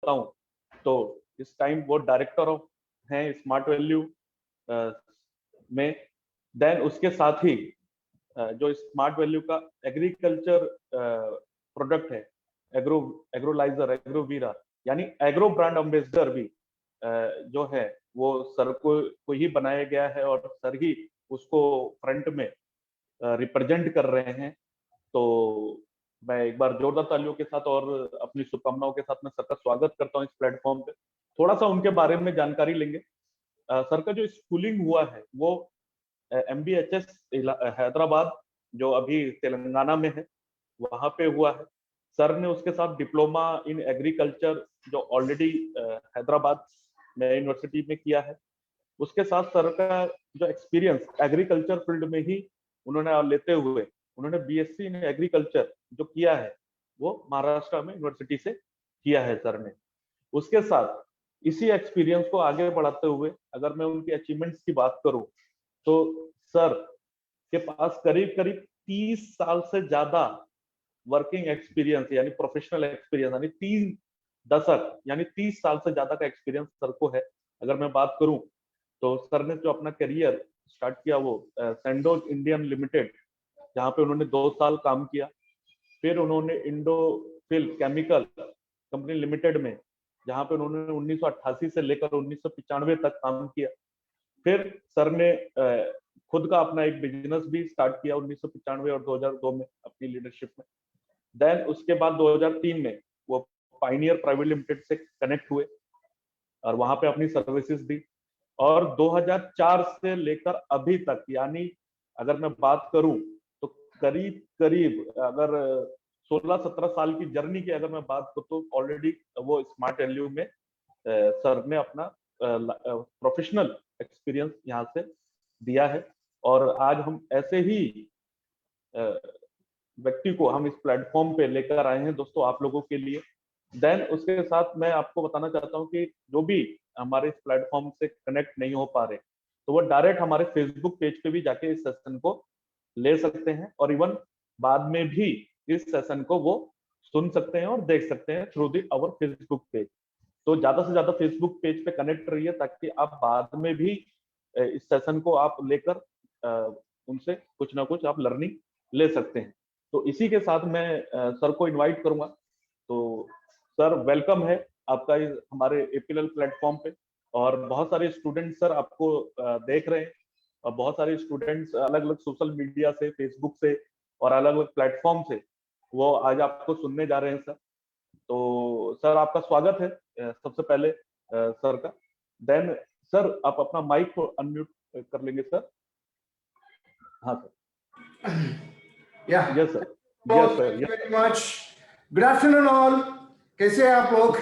बताऊं तो इस टाइम वो डायरेक्टर ऑफ हैं स्मार्ट वैल्यू में। देन उसके साथ ही जो स्मार्ट वैल्यू का एग्रीकल्चर प्रोडक्ट है, एग्रो एग्रोलाइजर, एग्रोवीरा, यानी एग्रो ब्रांड एम्बेसडर भी जो है वो सर को ही बनाया गया है और सर ही उसको फ्रंट में रिप्रेजेंट कर रहे हैं। तो मैं एक बार जोरदार तालियों के साथ और अपनी शुभकामनाओं के साथ मैं सर का स्वागत करता हूँ इस प्लेटफॉर्म पे। थोड़ा सा उनके बारे में जानकारी लेंगे। सर का जो स्कूलिंग हुआ है वो MBHS हैदराबाद, जो अभी तेलंगाना में है, वहां पे हुआ है। सर ने उसके साथ डिप्लोमा इन एग्रीकल्चर जो ऑलरेडी हैदराबाद में यूनिवर्सिटी में किया है, उसके साथ सर का जो एक्सपीरियंस एग्रीकल्चर फील्ड में ही उन्होंने लेते हुए उन्होंने BSc इन एग्रीकल्चर जो किया है वो महाराष्ट्र में यूनिवर्सिटी से किया है सर ने। उसके साथ इसी एक्सपीरियंस को आगे बढ़ाते हुए अगर मैं उनकी अचीवमेंट्स की बात करूं तो सर के पास करीब करीब 30 साल से ज्यादा वर्किंग एक्सपीरियंस यानी प्रोफेशनल एक्सपीरियंस, यानी 3 दशक यानी 30 साल से ज्यादा का एक्सपीरियंस सर को है। अगर मैं बात करूं तो सर ने जो अपना करियर स्टार्ट किया वो सैंडोज इंडियन लिमिटेड, जहां पे उन्होंने 2 साल काम किया। फिर उन्होंने इंडोफिल केमिकल कंपनी लिमिटेड में, जहां पे उन्होंने 1988 से लेकर 1995 तक काम किया। फिर सर ने खुद का अपना एक बिजनेस भी स्टार्ट किया 1995 और 2002 में अपनी लीडरशिप में। देन उसके बाद 2003 में वो पाइनियर प्राइवेट लिमिटेड से कनेक्ट हुए और वहां पे अपनी सर्विसेज दी। और 2004 से लेकर अभी तक, यानी अगर मैं बात करूं तो करीब करीब अगर 16-17 साल की जर्नी की अगर मैं बात करूं तो ऑलरेडी वो स्मार्ट वैल्यू में सर ने अपना प्रोफेशनल एक्सपीरियंस यहाँ से दिया है। और आज हम ऐसे ही व्यक्ति को हम इस प्लेटफॉर्म पे लेकर आए हैं दोस्तों, आप लोगों के लिए। देन उसके साथ मैं आपको बताना चाहता हूँ कि जो भी हमारे इस प्लेटफॉर्म से कनेक्ट नहीं हो पा रहे तो वो डायरेक्ट हमारे फेसबुक पेज पे भी जाके इस सेशन को ले सकते हैं और इवन बाद में भी इस सेशन को वो सुन सकते हैं और देख सकते हैं through the our Facebook page. तो ज्यादा से ज्यादा फेसबुक पेज पे कनेक्ट रहिए ताकि आप बाद में भी इस सेशन को आप लेकर उनसे कुछ ना कुछ आप लर्निंग ले सकते हैं। तो इसी के साथ मैं सर को इनवाइट करूंगा। तो सर वेलकम है आपका हमारे APLL प्लेटफॉर्म पे। और बहुत सारे स्टूडेंट्स सर आपको देख रहे हैं और बहुत सारे स्टूडेंट्स अलग अलग सोशल मीडिया से, फेसबुक से और अलग अलग प्लेटफॉर्म से वो आज आपको सुनने जा रहे हैं सर। तो सर आपका स्वागत है सबसे पहले सर का। देन सर आप अपना माइक को अनम्यूट कर लेंगे सर। हाँ sir. Yeah. Yes sir, yes sir, Thank you very much. Good afternoon all. कैसे हैं आप लोग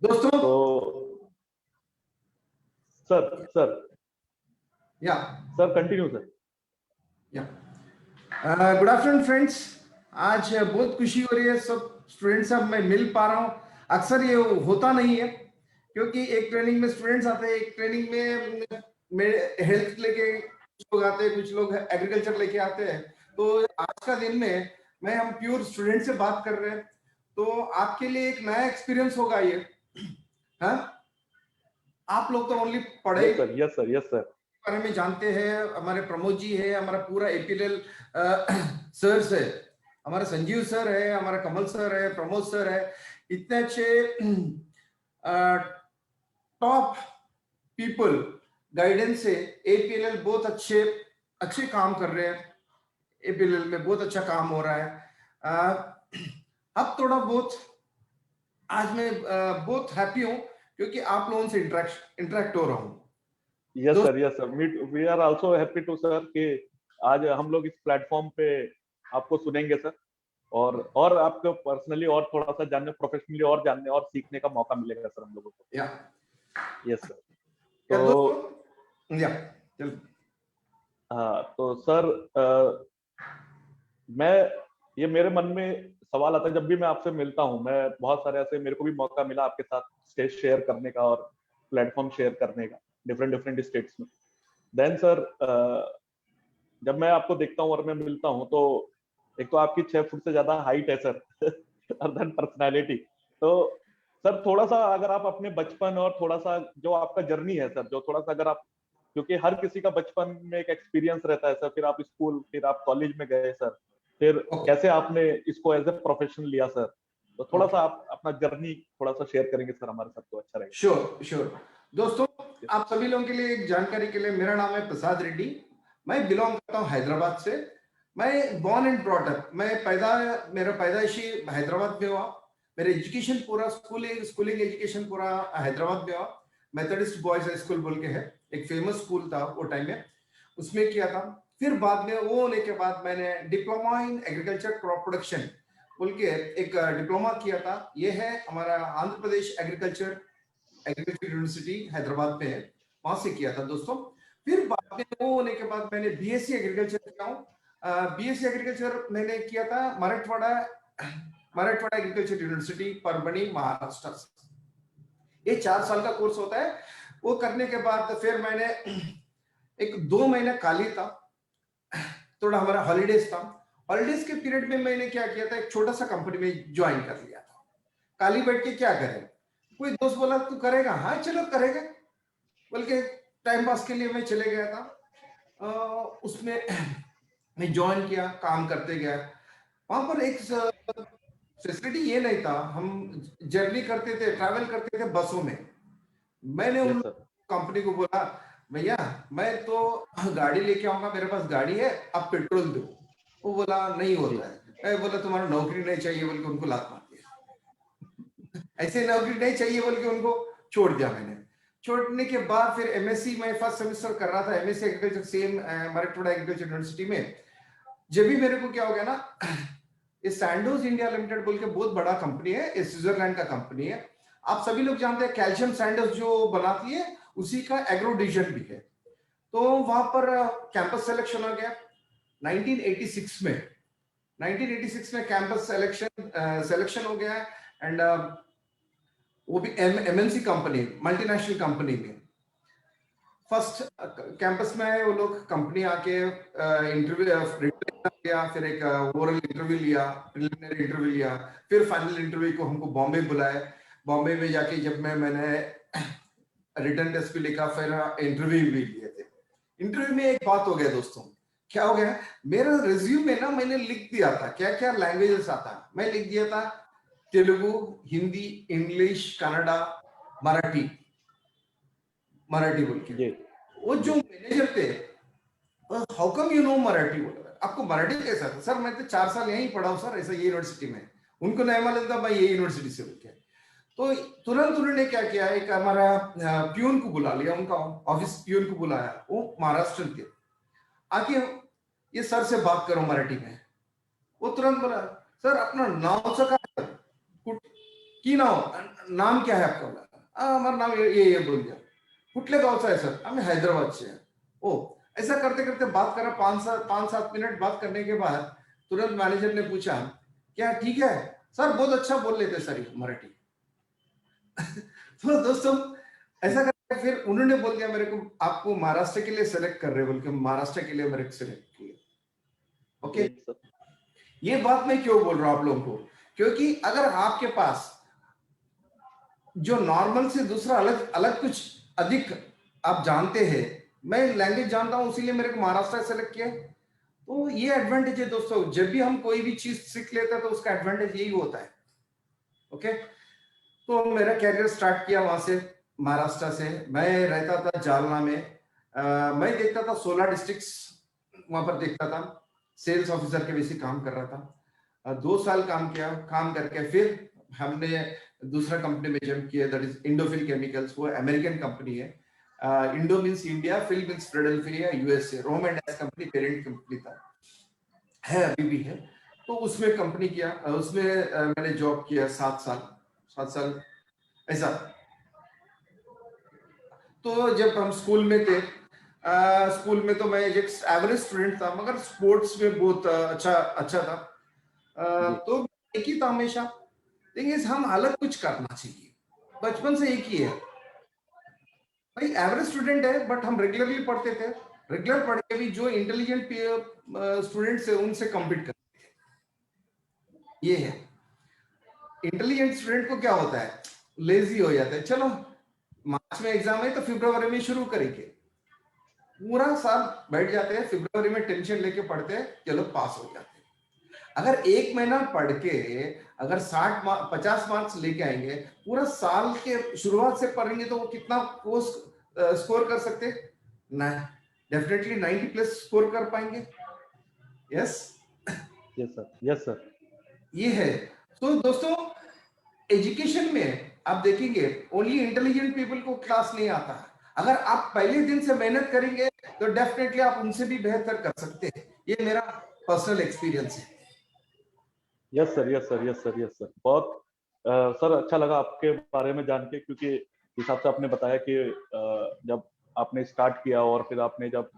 दोस्तों? तो सर या सर कंटिन्यू सर। या गुड आफ्टरनून फ्रेंड्स। आज बहुत खुशी हो रही है, सब स्टूडेंट्स से मैं मिल पा रहा हूँ। अक्सर ये होता नहीं है क्योंकि एक ट्रेनिंग में स्टूडेंट्स आते हैं, एक ट्रेनिंग में हेल्थ लेके कुछ लोग आते हैं, कुछ लोग एग्रीकल्चर लेके आते हैं। तो आज का दिन में मैं हम प्योर स्टूडेंट से बात कर रहे हैं, तो आपके लिए एक नया एक्सपीरियंस होगा ये। हाँ, आप लोग तो ओनली पढ़े यस सर बारे में जानते हैं। हमारे प्रमोद जी है, हमारा पूरा APLL सर है, हमारा संजीव सर है, हमारा कमल सर है, प्रमोद सर है। इतने अच्छे टॉप पीपल गाइडेंस से APLL बहुत अच्छे काम कर रहे हैं। APLL में बहुत अच्छा काम हो रहा है। अब थोड़ा बहुत आज मैं बहुत हैप्पी हूं क्योंकि आप लोगों से इंटरेक्ट हो रहा हूं। Yes sir, we are also happy to sir कि आज हम लोग इस प्लेटफॉर्म पे आपको सुनेंगे सर और आपको पर्सनली और थोड़ा सा जानने, प्रोफेशनली और जानने और सीखने का मौका मिलेगा सर हम लोगों को। या यस सर। तो या हाँ तो सर ये मेरे मन में सवाल आता है जब भी मैं आपसे मिलता हूँ। मैं बहुत सारे ऐसे, मेरे को भी मौका मिला आपके साथ स्टेज शेयर करने का और प्लेटफॉर्म शेयर करने का डिफरेंट स्टेट्स में। देन सर जब मैं आपको देखता हूँ और मैं मिलता हूँ तो एक तो आपकी 6 फुट से ज्यादा हाइट है सर और देन पर्सनैलिटी तो सर थोड़ा सा अगर आप अपने बचपन और थोड़ा सा जो आपका जर्नी है सर, जो थोड़ा सा अगर आप, क्योंकि हर किसी का बचपन में एक एक्सपीरियंस रहता है सर, फिर आप स्कूल, फिर आप कॉलेज में गए सर, फिर ओके कैसे आपने इसको एज ए प्रोफेशन लिया सर, तो थोड़ा सा ओके आप अपना जर्नी थोड़ा सा शेयर करेंगे सर हमारे साथ तो अच्छा रहेगा। Sure sure. दोस्तों, आप सभी लोगों के लिए एक जानकारी के लिए, मेरा नाम है प्रसाद रेड्डी। मैं बिलोंग करता हूँ हैदराबाद से। मैं बॉर्न एंड ब्रॉट अप, मेरा पैदाइशी हैदराबाद में हुआ। मेरा एजुकेशन पूरा स्कूलिंग एजुकेशन पूरा हैदराबाद में हुआ। मेथोडिस्ट बॉयज हाई स्कूल बोल के है, एक फेमस स्कूल था वो टाइम में, उसमें किया था। फिर बाद में वो होने के बाद मैंने diploma in agriculture crop production बोल के एक डिप्लोमा किया था। ये है हमारा आंध्र प्रदेश एग्रीकल्चर यूनिवर्सिटी हैदराबाद में है, वहां से किया था दोस्तों। फिर बाद में वो होने के बाद मैंने बीएससी एग्रीकल्चर किया हूँ। बीएससी एग्रीकल्चर मैंने किया था मराठवाड़ा एग्रीकल्चर यूनिवर्सिटी परभणी महाराष्ट्र से। ये 4 साल का कोर्स होता है। वो करने के बाद फिर मैंने एक 2 महीना खाली था, थोड़ा हमारा हॉलीडेज था। हॉलीडेज के पीरियड में मैंने क्या किया था, एक छोटा सा कंपनी में ज्वाइन कर लिया था। खाली बैठ के क्या करें, कोई दोस्त बोला तू करेगा, हाँ चलो करेगा बोल के टाइम पास के लिए मैं चले गया था। उसमें मैं ज्वाइन किया, काम करते गया। वहां पर एक फैसिलिटी ये नहीं था, हम जर्नी करते थे, ट्रैवल करते थे बसों में। मैंने यस उन सर। कंपनी को बोला, भैया मैं तो गाड़ी लेके आऊंगा, मेरे पास गाड़ी है, आप पेट्रोल दो। वो बोला नहीं जी होता है। मैं बोला तुम्हारा नौकरी नहीं चाहिए बोल के उनको लात मार दिया। ऐसे नौकरी नहीं चाहिए बोल के उनको छोड़ दिया मैंने। छोड़ने के बाद फिर एमएससी मैं फर्स्ट सेमेस्टर कर रहा था, MSc agriculture same Marathwada agriculture university में। जब भी मेरे को क्या हो गया ना, ये सैंडोज इंडिया लिमिटेड बोल के बहुत बड़ा कंपनी है, ये स्विट्जरलैंड का कंपनी है। आप सभी लोग जानते हैं कैल्शियम सैंडोज जो बनाती है, उसी का एग्रो डिवीजन भी है। तो वहां पर कैंपस सिलेक्शन हो गया 1986 में। 1986 में कैंपस सिलेक्शन हो गया। एंड वो भी एमएनसी कंपनी, मल्टीनेशनल कंपनी में। फर्स्ट कैंपस में वो लोग कंपनी आके इंटरव्यू लिया, फिर एक ओरल इंटरव्यू लिया, प्रिलिमिनरी इंटरव्यू लिया, फिर फाइनल इंटरव्यू को हमको बॉम्बे बुलाया। बॉम्बे में जाके जब मैंने रिटर्न टेस्ट भी लिखा, फिर इंटरव्यू भी लिए थे। इंटरव्यू में एक बात हो गया दोस्तों, क्या हो गया, मेरा रिज्यूम में ना मैंने लिख दिया था क्या क्या लैंग्वेजेस आता। मैं लिख दिया था तेलुगु, हिंदी, इंग्लिश, कन्नड़ा, मराठी बोल के। जी वो जो जी मैनेजर थे, how come you know Marathi, बोला आपको मराठी कैसा था? सर मैं तो 4 साल यहीं पढ़ा हूँ सर, ऐसा ये यूनिवर्सिटी में। उनको नहीं मालूम था मैं ये यूनिवर्सिटी से बोल के। तो तुरंत उन्होंने क्या किया, एक हमारा प्यून को बुला लिया, उनका ऑफिस प्यून को बुलाया, वो महाराष्ट्र के। आके ये सर से बात करो मराठी में। वो तुरंत बोला, सर अपना नाव सा काय, की नाम क्या है आपका? बोला हमारा नाम ये बोल दिया। कुठले गावचा है सर? आम्ही हैदराबाद से हैं। ओ, ऐसा करते करते बात करा, 5-7 मिनट बात करने के बाद तुरंत मैनेजर ने पूछा, क्या ठीक है? सर बहुत अच्छा बोल लेते सर ये मराठी। तो दोस्तों ऐसा करके फिर उन्होंने बोल दिया मेरे को, आपको महाराष्ट्र के लिए सेलेक्ट कर रहे, बोल के महाराष्ट्र के लिए मेरे को सेलेक्ट किया। ओके, जी सर। ये बात मैं क्यों बोल रहा हूं आप लोगों को, क्योंकि अगर आपके पास जो नॉर्मल से दूसरा अलग अलग कुछ अधिक आप जानते हैं, मैं लैंग्वेज जानता हूं इसीलिए मेरे को महाराष्ट्र सेलेक्ट किया, तो ये एडवांटेज है दोस्तों। जब भी हम कोई भी चीज सीख लेते हैं तो उसका एडवांटेज यही होता है। ओके, तो मेरा कैरियर स्टार्ट किया वहां से, महाराष्ट्र से। मैं रहता था जालना में। मैं देखता था 16 डिस्ट्रिक्ट्स वहां पर देखता था, सेल्स ऑफिसर के वैसे काम कर रहा था। 2 साल काम किया, काम करके फिर हमने दूसरा कंपनी में जॉइन किया, दैट इज इंडोफिल केमिकल्स। वो अमेरिकन कंपनी है। Indo means India, Phil means Philadelphia USA. Rohm and dice company parent company था, है अभी भी है। तो उसमें कंपनी किया, उसमें मैंने जॉब किया 7 साल ऐसा। तो जब हम स्कूल में थे, स्कूल में तो मैं एक एवरेज स्टूडेंट था, मगर स्पोर्ट्स में बहुत अच्छा था। जी तो एक ही था हमेशा, लेकिन हम अलग कुछ करना चाहिए। बचपन से एक ही है भाई, एवरेज स्टूडेंट है, बट हम रेगुलरली पढ़ते थे। रेगुलर पढ़ के भी जो इंटेलिजेंट स्टूडेंट्स है उनसे कम्पीट करते थे, ये है। इंटेलिजेंट स्टूडेंट को क्या होता है, लेजी हो जाता है, चलो मार्च में एग्जाम है तो फरवरी में शुरू करेंगे, पूरा साल बैठ जाते हैं, फरवरी में टेंशन लेके पढ़ते हैं, चलो पास हो जाते हैं। अगर एक महीना पढ़ के अगर 50 मार्क्स लेके आएंगे, पूरा साल के शुरुआत से पढ़ेंगे तो वो कितना स्कोर कर सकते हैं ना, डेफिनेटली 90 प्लस स्कोर कर पाएंगे। Yes yes sir, yes sir. ये है। तो दोस्तों एजुकेशन में आप देखेंगे ओनली इंटेलिजेंट पीपल को क्लास नहीं आता, अगर आप पहले दिन से मेहनत करेंगे तो डेफिनेटली आप उनसे भी बेहतर कर सकते हैं, ये मेरा पर्सनल एक्सपीरियंस है। Yes sir, yes sir, yes sir, yes sir. बहुत सर अच्छा लगा आपके बारे में जान के, क्योंकि हिसाब से आपने बताया कि जब आपने स्टार्ट किया और फिर आपने जब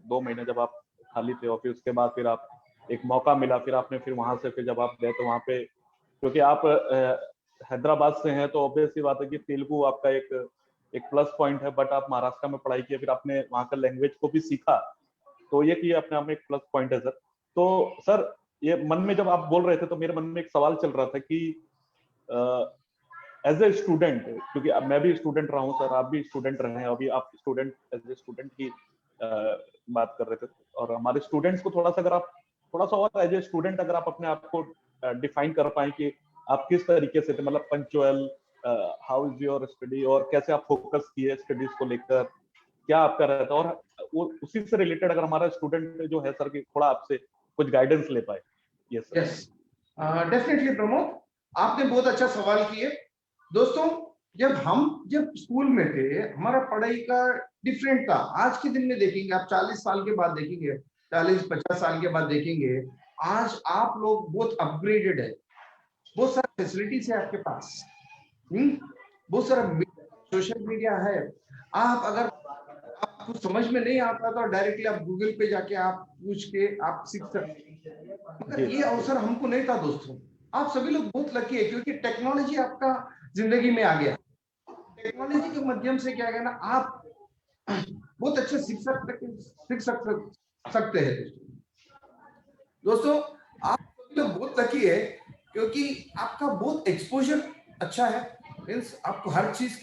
2 महीने जब आप खाली थे और फिर उसके बाद फिर आप एक मौका मिला, फिर आपने फिर वहां से फिर जब आप गए तो वहां पे, क्योंकि आप हैदराबाद से हैं तो ऑब्वियस सी बात है कि तेलुगु आपका एक प्लस पॉइंट है, बट आप महाराष्ट्र में पढ़ाई किए, फिर आपने वहां का लैंग्वेज को भी सीखा, तो ये कि अपने आप में एक प्लस पॉइंट है सर। तो सर ये मन में जब आप बोल रहे थे तो मेरे मन में एक सवाल चल रहा था कि एज ए स्टूडेंट, क्योंकि अब मैं भी स्टूडेंट रहा हूँ सर, आप भी स्टूडेंट रहे हैं, अभी आप स्टूडेंट एज ए स्टूडेंट की बात कर रहे थे, और हमारे स्टूडेंट्स को थोड़ा सा अगर आप थोड़ा सा और एज ए स्टूडेंट अगर आप अपने आप को डिफाइन कर पाए कि आप किस तरीके से थे, मतलब punctual, how is your study, और कैसे आप फोकस किए स्टडीज को लेकर, क्या आपका रहता, और वो उसी से रिलेटेड अगर हमारा स्टूडेंट जो है सर की थोड़ा आपसे कुछ गाइडेंस ले पाए। Yes sir. Yes definitely Pramod, आपने बहुत अच्छा सवाल किए। दोस्तों जब स्कूल में थे हमारा पढ़ाई का डिफरेंट था। आज के दिन में देखेंगे आप, 40 साल के बाद देखेंगे, 40-50 साल के बाद देखेंगे, आज आप लोग बहुत अपग्रेडेड है, बहुत सारा फैसिलिटीज है आपके पास, बहुत सारा सोशल मीडिया है। आप अगर आपको समझ में नहीं आता तो डायरेक्टली आप गूगल पे जाके आप पूछ के आप सीख सकते हैं, मगर ये अवसर हमको नहीं था दोस्तों। आप सभी लोग बहुत लकी है क्योंकि टेक्नोलॉजी आपका जिंदगी में आ गया। टेक्नोलॉजी के माध्यम से क्या है ना, आप बहुत अच्छे सकते हैं दोस्तों। आप सभी लोग बहुत लकी है क्योंकि आपका बहुत एक्सपोजर अच्छा है, मीन्स आपको हर चीज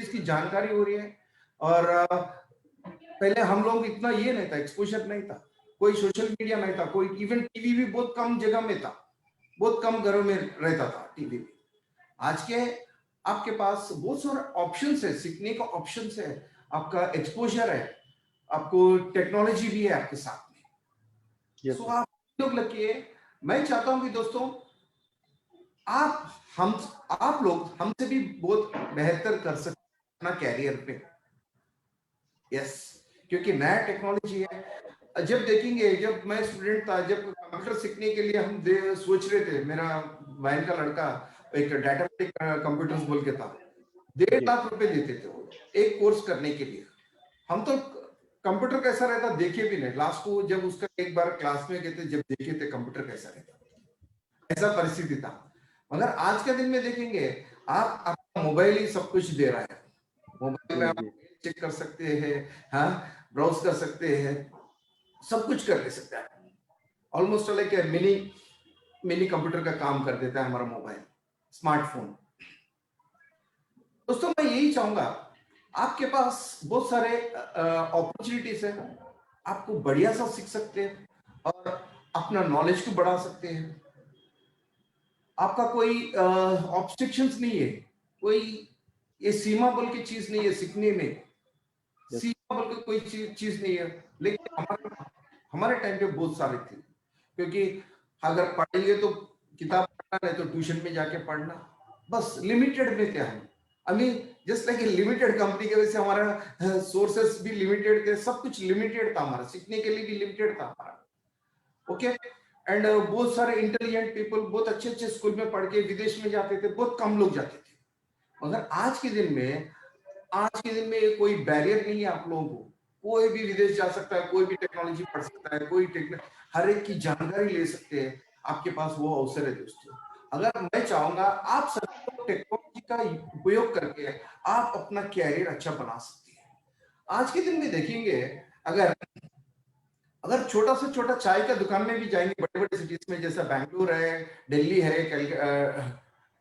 की जानकारी हो रही है। और पहले हम लोग इतना ये नहीं था, एक्सपोजर नहीं था, कोई सोशल मीडिया नहीं था, कोई इवन टीवी भी बहुत कम जगह में था, बहुत कम घरों में रहता था टीवी भी। आज के आपके पास बहुत सारे ऑप्शंस है, सीखने का ऑप्शंस है, आपका एक्सपोजर है, आपको टेक्नोलॉजी भी है आपके साथ में। सो आप लोग लकी है। मैं चाहता हूं कि दोस्तों आप लोग हमसे भी बहुत बेहतर कर सकते अपना कैरियर पे। यस, क्योंकि नया टेक्नोलॉजी है। जब देखेंगे, जब मैं स्टूडेंट था, जब कंप्यूटर सीखने के लिए हम सोच रहे थे, मेरा बहन का लड़का एक डाटाबेटिक कंप्यूटर्स बोल के था, 1.5 लाख रुपए देते थे वो एक कोर्स करने के लिए। हम तो कंप्यूटर कैसा रहता देखे भी नहीं, लास्ट को जब उसका एक बार क्लास में गए थे, जब देखे थे कंप्यूटर कैसा रहता, ऐसा परिस्थिति था। मगर आज के दिन में देखेंगे, आप आपका मोबाइल ही सब कुछ दे रहा है। मोबाइल में आप चेक कर सकते हैं, हाँ, ब्राउज कर सकते हैं, सब कुछ कर ले सकते हैं। ऑलमोस्ट लाइक मिनी कंप्यूटर का काम कर देता है हमारा मोबाइल, स्मार्टफोन। दोस्तों मैं यही चाहूंगा, आपके पास बहुत सारे अपॉर्चुनिटीज है, आपको बढ़िया सा सीख सकते हैं और अपना नॉलेज को बढ़ा सकते हैं। आपका कोई ऑब्स्ट्रिक्शंस नहीं है, कोई ये सीमा बोल की चीज नहीं है सीखने में, सीमा बोल के कोई चीज नहीं है। लेकिन हमारे टाइम पे बहुत सारे थे, क्योंकि अगर पढ़ेंगे तो किताब पढ़ना, नहीं तो ट्यूशन में जाके पढ़ना, बस लिमिटेड में थे हम। अभी जस्ट लाइक लिमिटेड कंपनी की वजह से हमारा सोर्सेस भी लिमिटेड थे, सब कुछ लिमिटेड था, हमारा सीखने के लिए भी लिमिटेड था हमारा। ओके, एंड बहुत सारे इंटेलिजेंट पीपल बहुत अच्छे अच्छे स्कूल में पढ़ के विदेश में जाते थे, बहुत कम लोग जाते थे। मगर आज के दिन में कोई बैरियर नहीं है आप लोगों को, कोई भी विदेश जा सकता है, कोई भी टेक्नोलॉजी पढ़ सकता है, हर एक की जानकारी ले सकते हैं, आपके पास वो अवसर है दोस्तों। अगर मैं चाहूंगा आप सब टेक्नोलॉजी का उपयोग करके आप अपना कैरियर अच्छा बना सकते हैं। आज के दिन में देखेंगे, अगर छोटा से छोटा चाय का दुकान में भी जाएंगे बड़े बड़े सिटीज में, जैसा बैंगलोर है, दिल्ली है,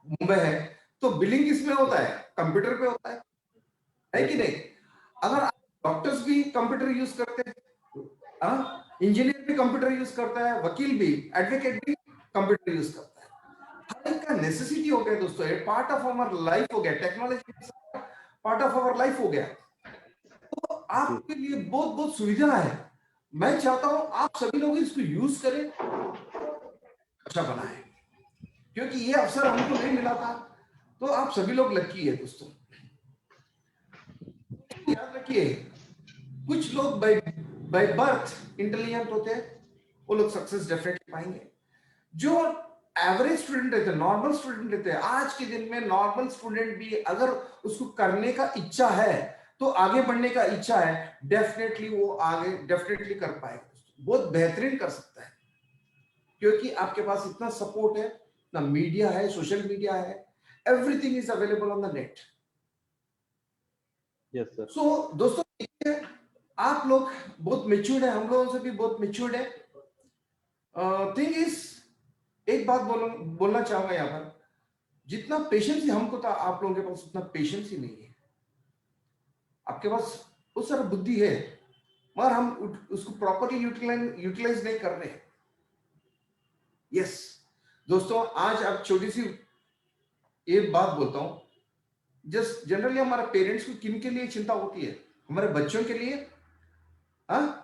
मुंबई है, तो बिलिंग किसमें होता है? कंप्यूटर पे होता है कि नहीं? अगर डॉक्टर्स भी कंप्यूटर यूज करते हैं, इंजीनियर भी कंप्यूटर यूज करता है, वकील भी, एडवोकेट भी कंप्यूटर यूज करता है। हर एक का नेसेसिटी हो गया दोस्तों, ये पार्ट ऑफ आवर लाइफ हो गया, technology part of our life हो गया। तो आपके लिए बहुत बहुत सुविधा है। मैं चाहता हूं आप सभी लोग इसको यूज करें, अच्छा बनाए, क्योंकि ये अवसर हमको नहीं मिला था। तो आप सभी लोग लकी है दोस्तों। याद रखिए, कुछ लोग बाय बाय बर्थ इंटेलिजेंट होते हैं, वो लोग सक्सेस डेफिनेटली पाएंगे। जो एवरेज स्टूडेंट रहते हैं, नॉर्मल स्टूडेंट रहते हैं, आज के दिन में नॉर्मल स्टूडेंट भी अगर उसको करने का इच्छा है, तो आगे बढ़ने का इच्छा है, डेफिनेटली वो आगे डेफिनेटली कर पाएगा, बहुत बेहतरीन कर सकता है, क्योंकि आपके पास इतना सपोर्ट है, ना मीडिया है, सोशल मीडिया है, everything is available on the net. Yes sir. So दोस्तों, आप लोग बहुत मेच्योर्ड है, हम लोगों से भी बहुत मेच्योर्ड है। थिंग इज, एक बात बोलना चाहूंगा यहाँ पर, जितना पेशेंस हमको था, आप लोगों के पास उतना पेशेंस ही नहीं है। आपके पास बहुत सारा बुद्धि है, मगर हम उसको प्रॉपरली यूटिलाइज नहीं कर रहे हैं। यस दोस्तों, आज आप छोटी सी एक बात बोलता हूं, जस्ट जनरली हमारे पेरेंट्स को किन के लिए चिंता होती है? हमारे बच्चों के लिए।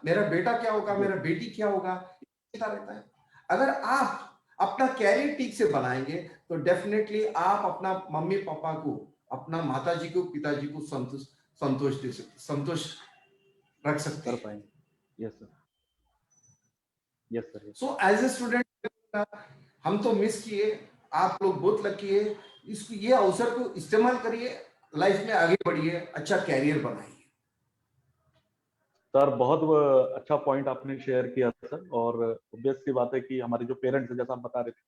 मेरा बेटा क्या होगा, मेरा बेटी क्या होगा, चिंता रहता है। अगर आप अपना कैरियर ठीक से बनाएंगे, तो डेफिनेटली आप अपना मम्मी पापा को, अपना माताजी को, पिताजी को संतोष दे सकते, संतोष रख सकते कर हैं। पाएंगे। Yes sir, yes sir. So as a student हम तो मिस किए, आप लोग बहुत लकी है। इसको, ये अवसर को इस्तेमाल करिए, लाइफ में आगे बढ़िए, अच्छा कैरियर बनाइए। सर बहुत अच्छा पॉइंट आपने शेयर किया सर। और ऑब्वियस सी बात है कि हमारे जो पेरेंट्स हैं, जैसा आप बता रहे थे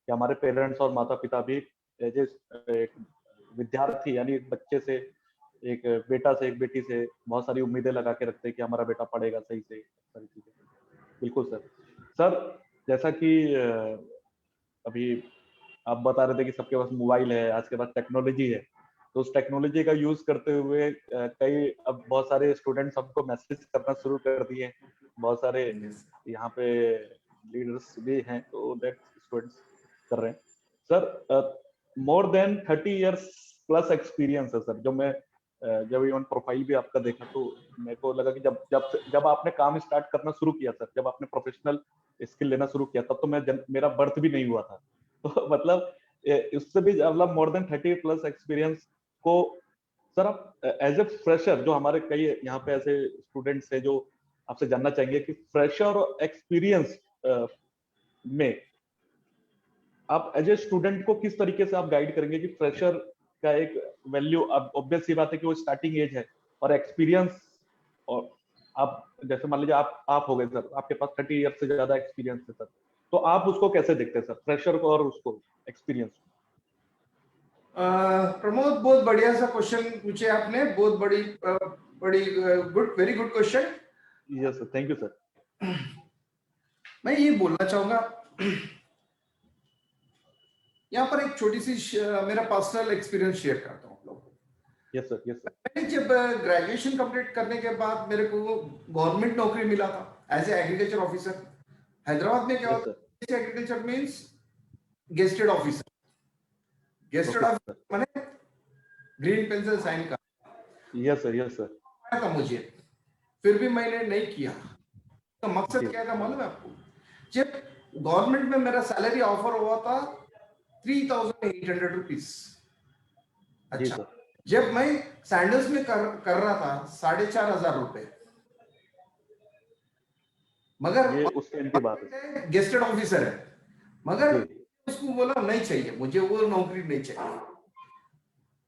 कि हमारे पेरेंट्स और माता पिता भी एज एक विद्यार्थी, यानी एक बच्चे से, एक बेटा से, एक बेटी से बहुत सारी उम्मीदें लगा के रखते हैं कि हमारा बेटा पढ़ेगा सही से, सारी चीजें। बिल्कुल सर। सर जैसा कि अभी आप बता रहे थे कि सबके पास मोबाइल है, आज के पास टेक्नोलॉजी है, तो उस टेक्नोलॉजी का यूज करते हुए कई, अब बहुत सारे स्टूडेंट्स हमको मैसेज करना शुरू कर दिए, बहुत सारे यहाँ पे लीडर्स भी हैं, तो दैट स्टूडेंट्स कर रहे हैं। Sir more than 30 years plus experience है सर। जो मैं जब इवन प्रोफाइल भी आपका देखा, तो मेरे को लगा कि जब आपने काम स्टार्ट करना शुरू किया सर, जब आपने प्रोफेशनल स्किल लेना शुरू किया, तब तो मेरा बर्थ भी नहीं हुआ था। तो मतलब इससे भी मतलब मोर देन 30 प्लस एक्सपीरियंस को सर आप एज ए फ्रेशर, जो हमारे कई यहाँ पे ऐसे स्टूडेंट्स हैं जो आपसे जानना चाहेंगे कि फ्रेशर और एक्सपीरियंस में आप एज ए स्टूडेंट को किस तरीके से आप गाइड करेंगे कि फ्रेशर का एक वैल्यू, अब ऑब्वियस सी बात है कि वो स्टार्टिंग एज है, और एक्सपीरियंस, और आप जैसे मान लीजिए आप हो गए सर, आपके पास 30 ईयर से ज्यादा एक्सपीरियंस है सर, तो आप उसको कैसे देखते हैं सर, फ्रेशर को और उसको एक्सपीरियंस? प्रमोद, बहुत बढ़िया सा क्वेश्चन पूछे आपने, बहुत बड़ी good, very good question. Yes sir, thank you sir. मैं ये बोलना चाहूंगा, यहाँ पर एक छोटी सी मेरा पर्सनल एक्सपीरियंस शेयर करता हूँ आप लोगों को। Yes sir, yes sir. मैंने जब ग्रेजुएशन कंप्लीट करने के बाद मेरे को गवर्नमेंट नौकरी मिला था as a agriculture officer. Hyderabad में क्या यस होता सर। है, agriculture means gazetted officer. Gazetted okay sir. Officer माने ग्रीन पेंसिल साइन का यस सर, यस सर। था मुझे, फिर भी मैंने नहीं किया। तो मकसद जी क्या था मालूम है आपको? जब गवर्नमेंट में मेरा सैलरी ऑफर हुआ था 3,800 रुपीज। जी अच्छा, सर। जब मैं सैंडल्स में कर रहा था 4,500 रुपए, मगर ये उस टाइम की बात है। गेस्टेड ऑफिसर है, मगर जी। उसको बोला नहीं चाहिए, मुझे वो नौकरी नहीं चाहिए।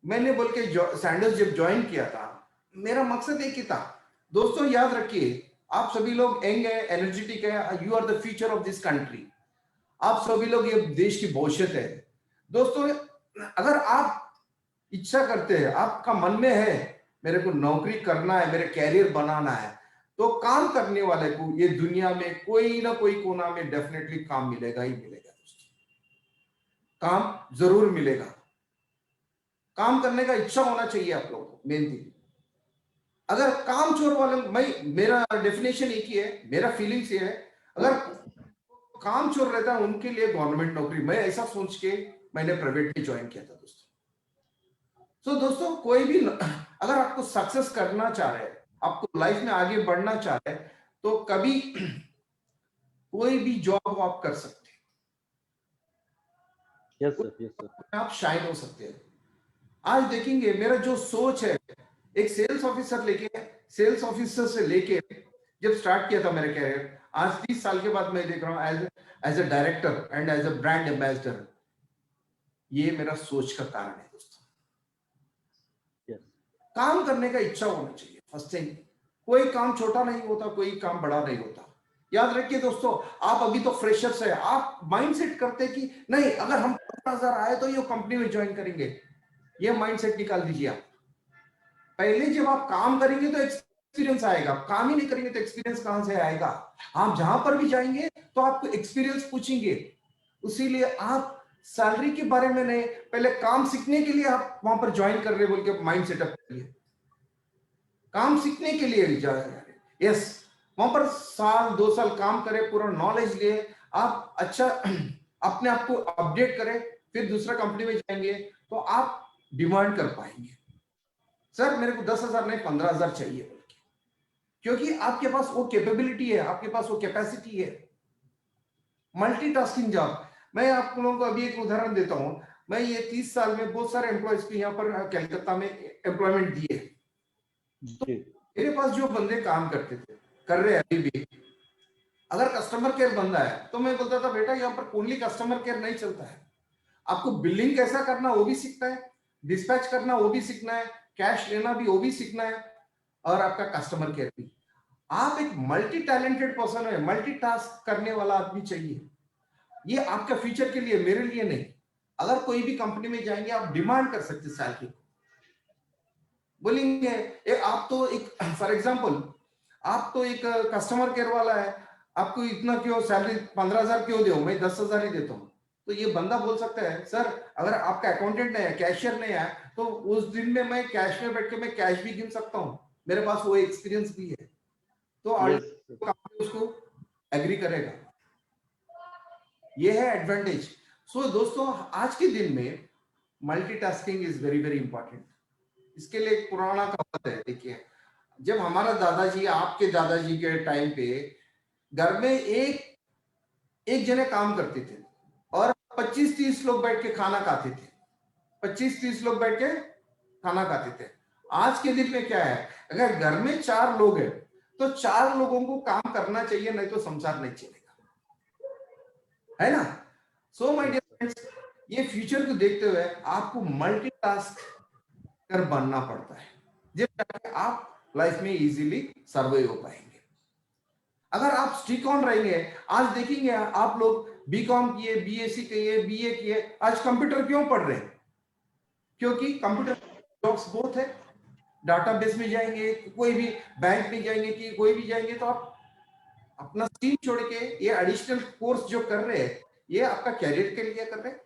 मैंने बोल के सैंडल्स जब ज्वाइन किया था, मेरा मकसद एक ही था। दोस्तों याद रखिए, आप सभी लोग यंग है, एनर्जेटिक है, you are the future of this country. आप सभी लोग ये देश की भविष्य है। दोस्तों, अगर आप इच्छा करते हैं, आपका मन में है मेरे को नौकरी करना है, मेरे कैरियर बनाना है, तो काम करने वाले को ये दुनिया में कोई ना कोई कोना में डेफिनेटली काम मिलेगा ही मिलेगा दोस्तों, काम जरूर मिलेगा। काम करने का इच्छा होना चाहिए आप लोगों को, मेन थिंग। अगर काम चोर वाले, मेरा डेफिनेशन एक ही है, मेरा फीलिंग्स ये है, अगर काम चोर रहता है उनके लिए गवर्नमेंट नौकरी, मैं ऐसा सोच के मैंने प्राइवेट में ज्वाइन किया था दोस्तों। तो दोस्तों कोई भी अगर आपको सक्सेस करना चाह रहे हैं, आपको लाइफ में आगे बढ़ना चाह रहे हैं, तो कभी कोई भी जॉब आप कर सकते हैं। Yes sir, yes sir. आप शाइन हो सकते हैं। आज देखेंगे मेरा जो सोच है, एक सेल्स ऑफिसर से लेके जब स्टार्ट किया था मेरा कैरियर, आज 30 साल के बाद मैं देख रहा हूं as a director and as a brand ambassador. ये मेरा सोच का कारण है दोस्तों। यस। काम करने का इच्छा होना चाहिए फर्स्ट थिंग। कोई काम छोटा नहीं होता, कोई काम बड़ा नहीं होता। याद रखिए दोस्तों, आप अभी तो फ्रेशर्स है, आप माइंडसेट करते कि नहीं अगर हम 15,000 आए तो ये कंपनी में ज्वाइन करेंगे, ये माइंडसेट निकाल दीजिए आप। पहले जब आप काम करेंगे तो एक्सपीरियंस आएगा, काम ही नहीं करेंगे तो एक्सपीरियंस कहां से आएगा। आप जहां पर भी जाएंगे तो आपको एक्सपीरियंस पूछेंगे, इसीलिए आप सैलरी के बारे में नहीं, पहले काम सीखने के लिए आप वहां पर ज्वाइन कर रहे बोल के माइंड सेटअप करिए। काम सीखने के लिए जा रहे हैं, यस, वहां पर साल 2 साल काम करें, पूरा नॉलेज लिए, आप अच्छा अपने आप को अपडेट करें, फिर दूसरा कंपनी में जाएंगे तो आप डिमांड कर पाएंगे, सर मेरे को 10,000 नहीं 15,000 चाहिए बोल के, क्योंकि आपके पास वो कैपेबिलिटी है, आपके पास वो कैपेसिटी है। मल्टीटास्किंग जॉब, मैं आप लोगों को अभी एक उदाहरण देता हूं। मैं ये 30 साल में बहुत सारे एम्प्लॉयज को यहाँ पर कलकत्ता में एम्प्लॉयमेंट दिए, तो मेरे पास जो बंदे काम करते थे, कर रहे हैं अभी भी, अगर कस्टमर केयर बंदा है तो मैं बोलता था बेटा यहाँ पर ओनली कस्टमर केयर नहीं चलता है, आपको बिलिंग कैसा करना वो भी सीखना है, डिस्पैच करना वो भी सीखना है, कैश लेना भी वो भी सीखना है, और आपका कस्टमर केयर भी। आप एक मल्टी टैलेंटेड पर्सन है, मल्टीटास्क करने वाला आदमी चाहिए। ये आपका फ्यूचर के लिए, मेरे लिए नहीं। अगर कोई भी कंपनी में जाएंगे आप डिमांड कर सकते सैलरी, बोलेंगे आप तो एक फॉर एग्जांपल आप तो एक कस्टमर केयर वाला है, आपको इतना क्यों सैलरी 15,000 क्यों दो, मैं 10,000 ही देता हूँ। तो ये बंदा बोल सकता है सर अगर आपका अकाउंटेंट नहीं है, कैशियर नहीं है, तो उस दिन में मैं कैश में बैठ के मैं कैश भी गिन सकता हूँ, मेरे पास वो एक्सपीरियंस भी है, तो कंपनी उसको एग्री करेगा। ये है एडवांटेज। सो दोस्तों आज के दिन में multitasking is very very important. इसके लिए एक पुराना कहावत है, देखिए जब हमारा दादाजी, आपके दादाजी के टाइम पे घर में एक जने काम करते थे और 25-30 लोग बैठ के खाना खाते थे, 25-30 लोग बैठ के खाना खाते थे। आज के दिन में क्या है, अगर घर में 4 लोग हैं तो 4 लोगों को काम करना चाहिए, नहीं तो संसार नहीं चलेगा, है ना। सो माय डियर फ्रेंड्स, ये फ्यूचर को देखते हुए आपको मल्टीटास्क कर बनना पड़ता है, जब आप लाइफ में इजीली सर्वाइव हो पाएंगे। अगर आप स्टिक ऑन रहेंगे, आज देखेंगे आप लोग बीकॉम किए, बीएससी किए, बीए किए, आज कंप्यूटर क्यों पढ़ रहे हैं, क्योंकि कंप्यूटर जॉब्स बहुत है। डाटाबेस में जाएंगे, कोई भी बैंक में जाएंगे, कि कोई भी जाएंगे, तो आप अपना स्ट्रीम छोड़ के ये एडिशनल कोर्स जो कर रहे हैं, ये आपका कैरियर के लिए कर रहे हैं,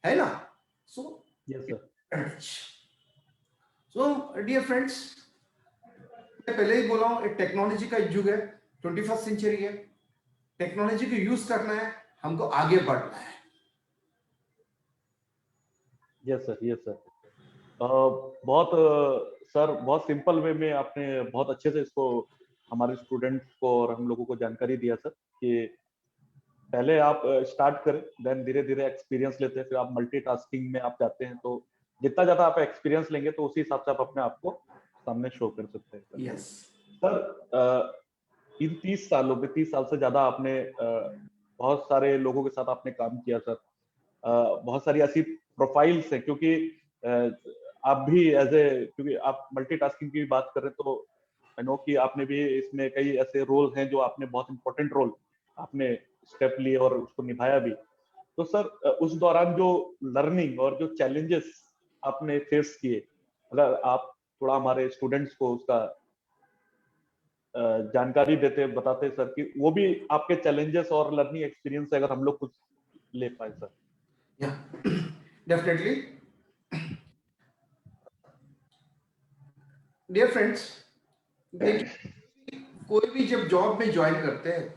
है ना। सो डियर फ्रेंड्स, मैं पहले ही बोला हूं, टेक्नोलॉजी का युग है, 21st सेंचुरी है, टेक्नोलॉजी को यूज करना है, हमको आगे बढ़ना है। Yes sir, yes sir. बहुत सर बहुत सिंपल वे में आपने बहुत अच्छे से इसको हमारे स्टूडेंट्स को और हम लोगों को जानकारी दिया सर, कि पहले आप स्टार्ट करें, देन धीरे धीरे एक्सपीरियंस लेते हैं, फिर आप मल्टीटास्किंग में आप जाते हैं, तो जितना ज्यादा आप एक्सपीरियंस लेंगे तो उसी हिसाब से आप अपने आप को सामने शो कर सकते हैं। यस सर, इन 30 सालों में 30 साल से ज्यादा आपने बहुत सारे लोगों के साथ आपने काम किया सर, बहुत सारी ऐसी प्रोफाइल्स हैं, क्योंकि आप भी क्योंकि आप मल्टीटास्किंग की बात कर रहे हैं, तो आई नो कि आपने भी इसमें कई ऐसे रोल हैं जो आपने बहुत इंपॉर्टेंट रोल आपने स्टेप लिए और उसको निभाया भी। तो सर उस दौरान जो लर्निंग और जो चैलेंजेस आपने फेस किए, अगर आप थोड़ा हमारे स्टूडेंट्स को उसका जानकारी देते, बताते सर, कि वो भी आपके चैलेंजेस और लर्निंग एक्सपीरियंस से अगर हम लोग कुछ ले पाए सर। डेफिनेटली डियर फ्रेंड्स, देखिए कोई भी जब जॉब में ज्वाइन करते हैं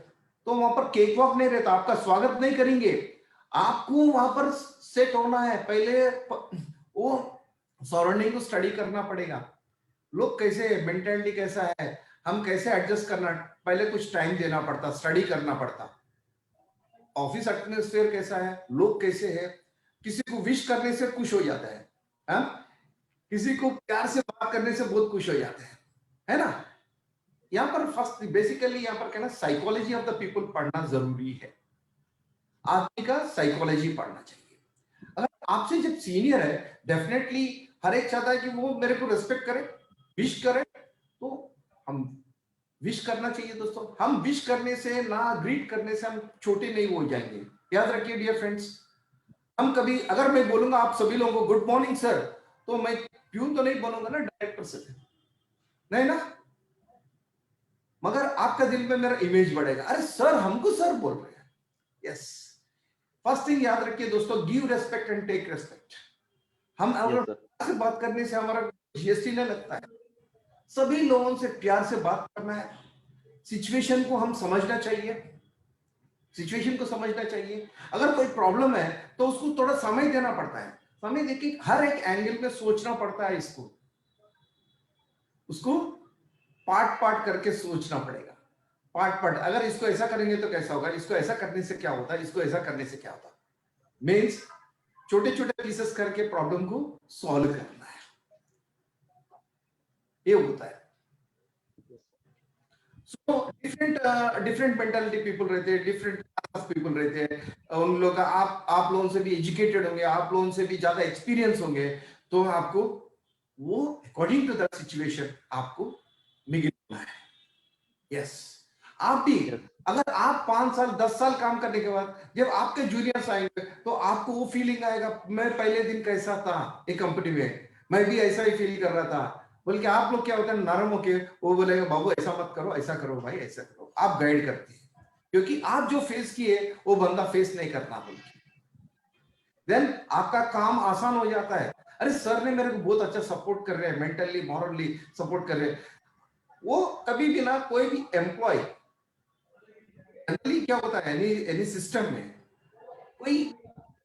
तो वहां पर केक वॉक नहीं रहता, आपका स्वागत नहीं करेंगे, आपको वहां पर सेट होना है, पहले वो सराउंडिंग को स्टडी करना पड़ेगा, लोग कैसे, मेंटेलिटी कैसा है, हम कैसे एडजस्ट करना, पहले कुछ टाइम देना पड़ता, स्टडी करना पड़ता, ऑफिस एटमॉस्फेयर कैसा है, लोग कैसे हैं, किसी को विश करने से खुश हो जाता है, हाँ? किसी को प्यार से बात करने से बहुत खुश हो जाते हैं, है ना। यहाँ पर फर्स्ट बेसिकली यहाँ पर कहना साइकोलॉजी ऑफ द पीपल पढ़ना जरूरी है, आदमी का साइकोलॉजी पढ़ना चाहिए। अगर आपसे जब सीनियर है, डेफिनेटली हर एक चाहता है कि वो मेरे को रिस्पेक्ट करे, विश करे, तो हम विश करना चाहिए दोस्तों। हम विश करने से ना, ग्रीट करने से हम छोटे नहीं हो जाएंगे, याद रखिए डियर फ्रेंड्स। हम कभी, अगर मैं बोलूंगा आप सभी लोगों को गुड मॉर्निंग सर, तो मैं प्यून तो नहीं बोलूंगा ना, डायरेक्टर से नहीं ना, मगर आपका दिल में मेरा इमेज बढ़ेगा, अरे सर हमको सर बोल रहे हैं। यस, फर्स्ट थिंग याद रखिए दोस्तों, give respect and take respect. हम अगर से बात करने से हमारा जीएसटी नहीं लगता है, सभी लोगों से प्यार से बात करना है, सिचुएशन को हम समझना चाहिए, सिचुएशन को समझना चाहिए। अगर कोई प्रॉब्लम है तो उसको थोड़ा समय देना पड़ता है, समय देखिए हर एक एंगल में सोचना पड़ता है, इसको उसको पार्ट पार्ट करके सोचना पड़ेगा, पार्ट पार्ट, अगर इसको ऐसा करेंगे तो कैसा होगा, इसको ऐसा करने से क्या होता है, इसको ऐसा करने से क्या होता है, मीन्स छोटे छोटे पीसेस करके प्रॉब्लम को सॉल्व करना है, ये होता है। सो डिफरेंट मेंटालिटी पीपल रहते हैं, डिफरेंट क्लास ऑफ पीपल रहते हैं, उन लोग का आप लोगों से भी एजुकेटेड होंगे, आप लोगों से भी ज्यादा एक्सपीरियंस होंगे, तो आपको वो अकॉर्डिंग टू दैट सिचुएशन आपको मिलना है। यस, आप भी अगर आप 5 साल 10 साल काम करने के बाद जब आपके जूनियर्स आएंगे तो आपको वो फीलिंग आएगा, मैं पहले दिन कैसा था एक कंपनी में, मैं भी ऐसा ही फील कर रहा था, बल्कि आप लोग क्या होता है नरम होके वो बोलेगा बाबू ऐसा मत करो, ऐसा करो भाई, ऐसा करो, आप गाइड करते हैं, क्योंकि आप जो फेस किए वो बंदा फेस नहीं करना, बोलते देन आपका काम आसान हो जाता है। अरे सर ने मेरे को बहुत अच्छा सपोर्ट कर रहे हैं, मेंटली मॉरली सपोर्ट कर रहे हैं। वो कभी भी ना, कोई भी एम्प्लॉय जनरली क्या होता है एनी सिस्टम में, कोई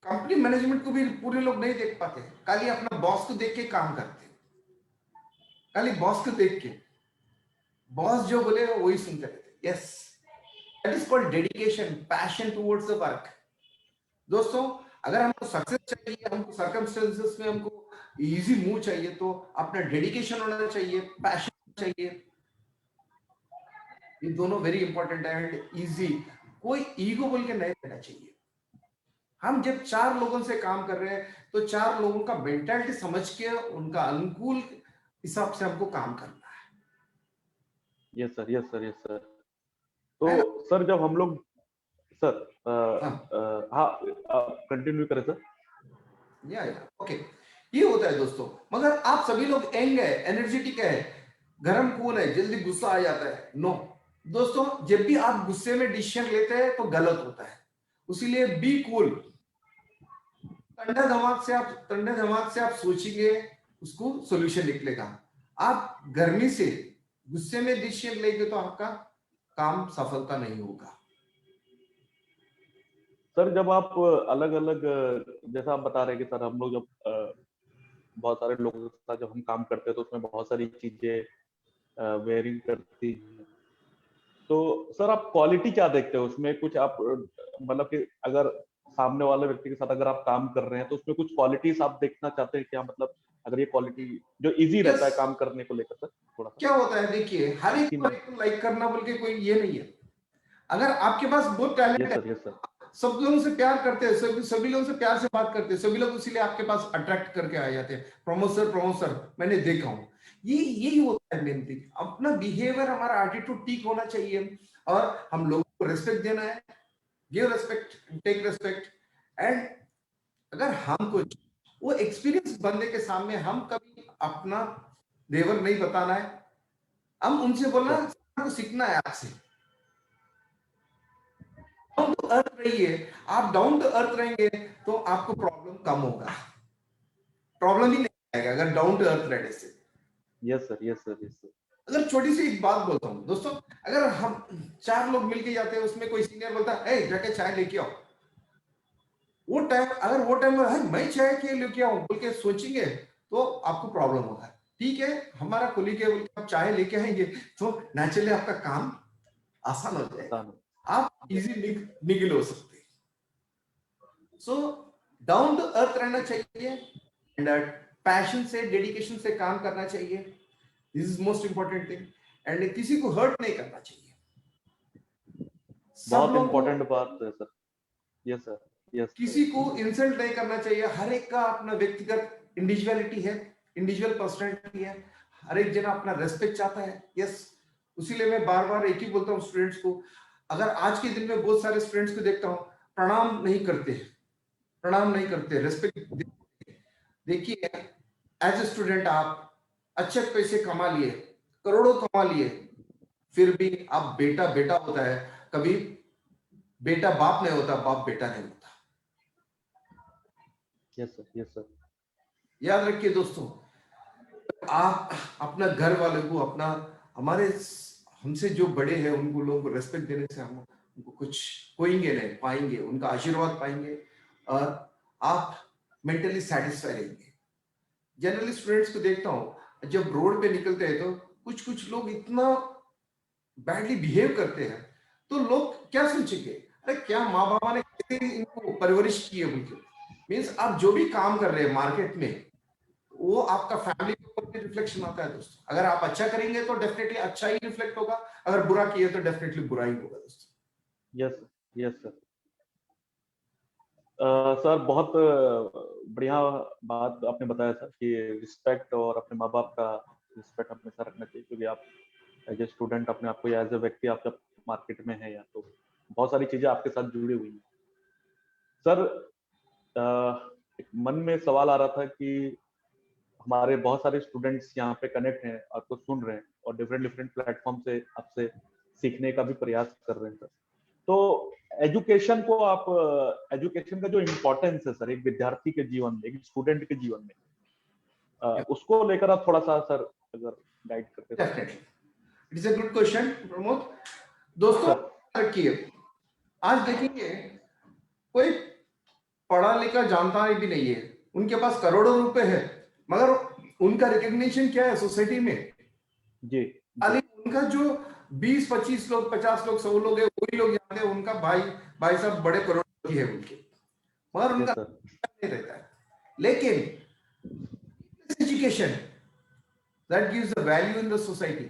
कंपनी मैनेजमेंट को भी पूरे लोग नहीं देख पाते, खाली अपना बॉस को देख के काम करते, खाली बॉस को देख के, बॉस जो बोले वही सुनते रहते। Yes, that is called dedication, passion towards the work. दोस्तों अगर हमको सक्सेस चाहिए, हमको सर्कमस्टेंसेस में हमको इजी मूव चाहिए, तो अपना डेडिकेशन होना चाहिए, पैशन चाहिए, ये दोनों वेरी इंपॉर्टेंट है। एंड इजी, कोई ईगो बोल के नहीं रहना चाहिए। हम जब 4 लोगों से काम कर रहे हैं तो 4 लोगों का मेंटालिटी समझ के उनका अनुकूल हिसाब से हमको काम करना है। Yes sir, yes sir, yes sir. तो सर जब हम लोग, सर हाँ कंटिन्यू करें सर। या ओके, ये होता है दोस्तों। मगर आप सभी लोग यंग है, एनर्जेटिक है, गरम खून है, जल्दी गुस्सा आ जाता है, नो दोस्तों, जब भी आप गुस्से में डिसीजन लेते हैं तो गलत होता है, इसीलिए बी कूल, ठंडे दिमाग से आप सोचेंगे, उसको सॉल्यूशन निकलेगा। आप गर्मी से गुस्से में डिसीजन लेंगे तो आपका काम सफलता नहीं होगा। सर जब आप अलग अलग, जैसा आप बता रहे हैं कि सर हम लोग जब बहुत सारे लोगों के साथ जब हम काम करते हैं तो उसमें बहुत सारी चीजें वेरी करती हैं, तो सर आप क्वालिटी क्या देखते हो उसमें, कुछ आप मतलब कि अगर सामने वाले व्यक्ति के साथ अगर आप काम कर रहे हैं तो उसमें कुछ क्वालिटीज आप देखना चाहते हैं क्या, मतलब अगर ये क्वालिटी जो इजी रहता है काम करने को लेकर सर थोड़ा सा। क्या होता है देखिए, हर एक को लाइक करना बोल के कोई ये नहीं है। अगर आपके पास बहुत टैलेंट है, यस सर, सब लोगों से प्यार करते हैं, सभी लोगों से प्यार से बात करते हैं, सभी लोग इसीलिए आपके पास अट्रैक्ट करके आ जाते हैं, प्रमोसर मैंने देखा हूं। ये यही होता है मेन थिंग, अपना बिहेवियर, हमारा एटीट्यूड ठीक होना चाहिए, और हम लोगों को रेस्पेक्ट देना है, give respect, take respect. And अगर हम कुछ, वो एक्सपीरियंस बंदे के सामने हम कभी अपना देवर नहीं बताना है, हम उनसे बोलना को सीखना है आपसे। डाउन टू अर्थ रहिए, आप डाउन टू अर्थ रहेंगे तो आपको प्रॉब्लम कम होगा, प्रॉब्लम ही नहीं आएगा अगर डाउन टू अर्थ रहने से। Yes sir, yes sir, yes sir. अगर छोटी सी एक बात बोलता हूँ दोस्तों, अगर हम 4 लोग मिलके जाते हैं, उसमें कोई सीनियर बोलता है ए जाके चाय लेके आओ, वो टाइम में "है, मैं चाय के लेके आऊं" बोल के सोचेंगे तो आपको प्रॉब्लम होगा। ठीक है, हमारा कोलीग है बोल के आप चाय लेके आएंगे तो नेचुरली आपका काम आसान हो जाएगा, आसान हो। आप इजी निकल हो सकते हैं। सो डाउन टू अर्थ रहना चाहिए एंड पैशन से, डेडिकेशन से काम करना चाहिए। This is most important thing. And किसी को हर्ट नहीं करना चाहिए। सब बहुत लोगों को, इंपॉर्टेंट बात है sir. Yes sir, yes sir. किसी को इंसल्ट नहीं करना चाहिए। हर एक का अपना व्यक्तिगत इंडिविजुअलिटी है, इंडिविजुअल पर्सनैलिटी है। हर एक जना अपना रेस्पेक्ट चाहता है। यस, उसीलिए मैं बार बार एक ही बोलता हूँ स्टूडेंट्स को। अगर आज के दिन में बहुत सारे स्टूडेंट्स को देखता हूँ प्रणाम नहीं करते, प्रणाम नहीं करते, रेस्पेक्ट। देखिए, एज ए स्टूडेंट आप अच्छे पैसे कमा लिए, करोड़ों कमा लिए, फिर भी आप बेटा बेटा होता है, कभी बेटा बाप नहीं होता, बाप बेटा नहीं होता। Yes sir, yes sir. याद रखिए दोस्तों, आप अपना घर वालों को, अपना हमारे हमसे जो बड़े हैं उनको, लोगों को रेस्पेक्ट देने से हम उनको कुछ खोएंगे नहीं, पाएंगे, उनका आशीर्वाद पाएंगे और आप मेंटली सेटिस्फाई रहेंगे। जनरली स्टूडेंट्स को देखता हूँ जब रोड पे निकलते हैं तो कुछ कुछ लोग इतना बैडली बिहेव करते हैं, तो लोग क्या सोचेंगे, अरे क्या माँ बाबा ने कैसे इनको परवरिश की है उनकी। मीन्स आप जो भी काम कर रहे हैं मार्केट में, वो आपका फैमिली के ऊपर भी रिफ्लेक्शन आता है दोस्तों। अगर आप अच्छा करेंगे तो डेफिनेटली अच्छा ही रिफ्लेक्ट होगा, अगर बुरा किए तो डेफिनेटली बुरा ही होगा दोस्तों। Yes, yes sir. सर बहुत बढ़िया बात आपने बताया सर कि रिस्पेक्ट और अपने माँ बाप का रिस्पेक्ट हमेशा रखना चाहिए, क्योंकि आप एज ए स्टूडेंट अपने आप को, एज ए व्यक्ति आप जब मार्केट में है या तो बहुत सारी चीजें आपके साथ जुड़ी हुई हैं। सर एक मन में सवाल आ रहा था कि हमारे बहुत सारे स्टूडेंट्स यहाँ पे कनेक्ट हैं, आपको सुन रहे हैं और डिफरेंट डिफरेंट प्लेटफॉर्म से आपसे सीखने का भी प्रयास कर रहे हैं सर। तो एजुकेशन को आप, एजुकेशन का जो इम्पोर्टेंस है सर एक विद्यार्थी के जीवन में, एक स्टूडेंट के जीवन में, उसको लेकर आप थोड़ा सा सर अगर गाइड करते तो। Definitely it is a good question Pramod. दोस्तों रखिए, आज देखेंगे कोई पढ़ा लिखा जानता भी नहीं है, उनके पास करोड़ों रुपए है, मगर उनका रिकग्निशन क्या है सोसाइटी में? जी, खाली उनका जो 20-25 लोग, 50 लोग, 100 लोग है, वही लोग जानते हैं उनका भाई, भाई साहब बड़े करोड़पति है उनके, मगर उनका नहीं रहता है। लेकिन education that gives the value in the society.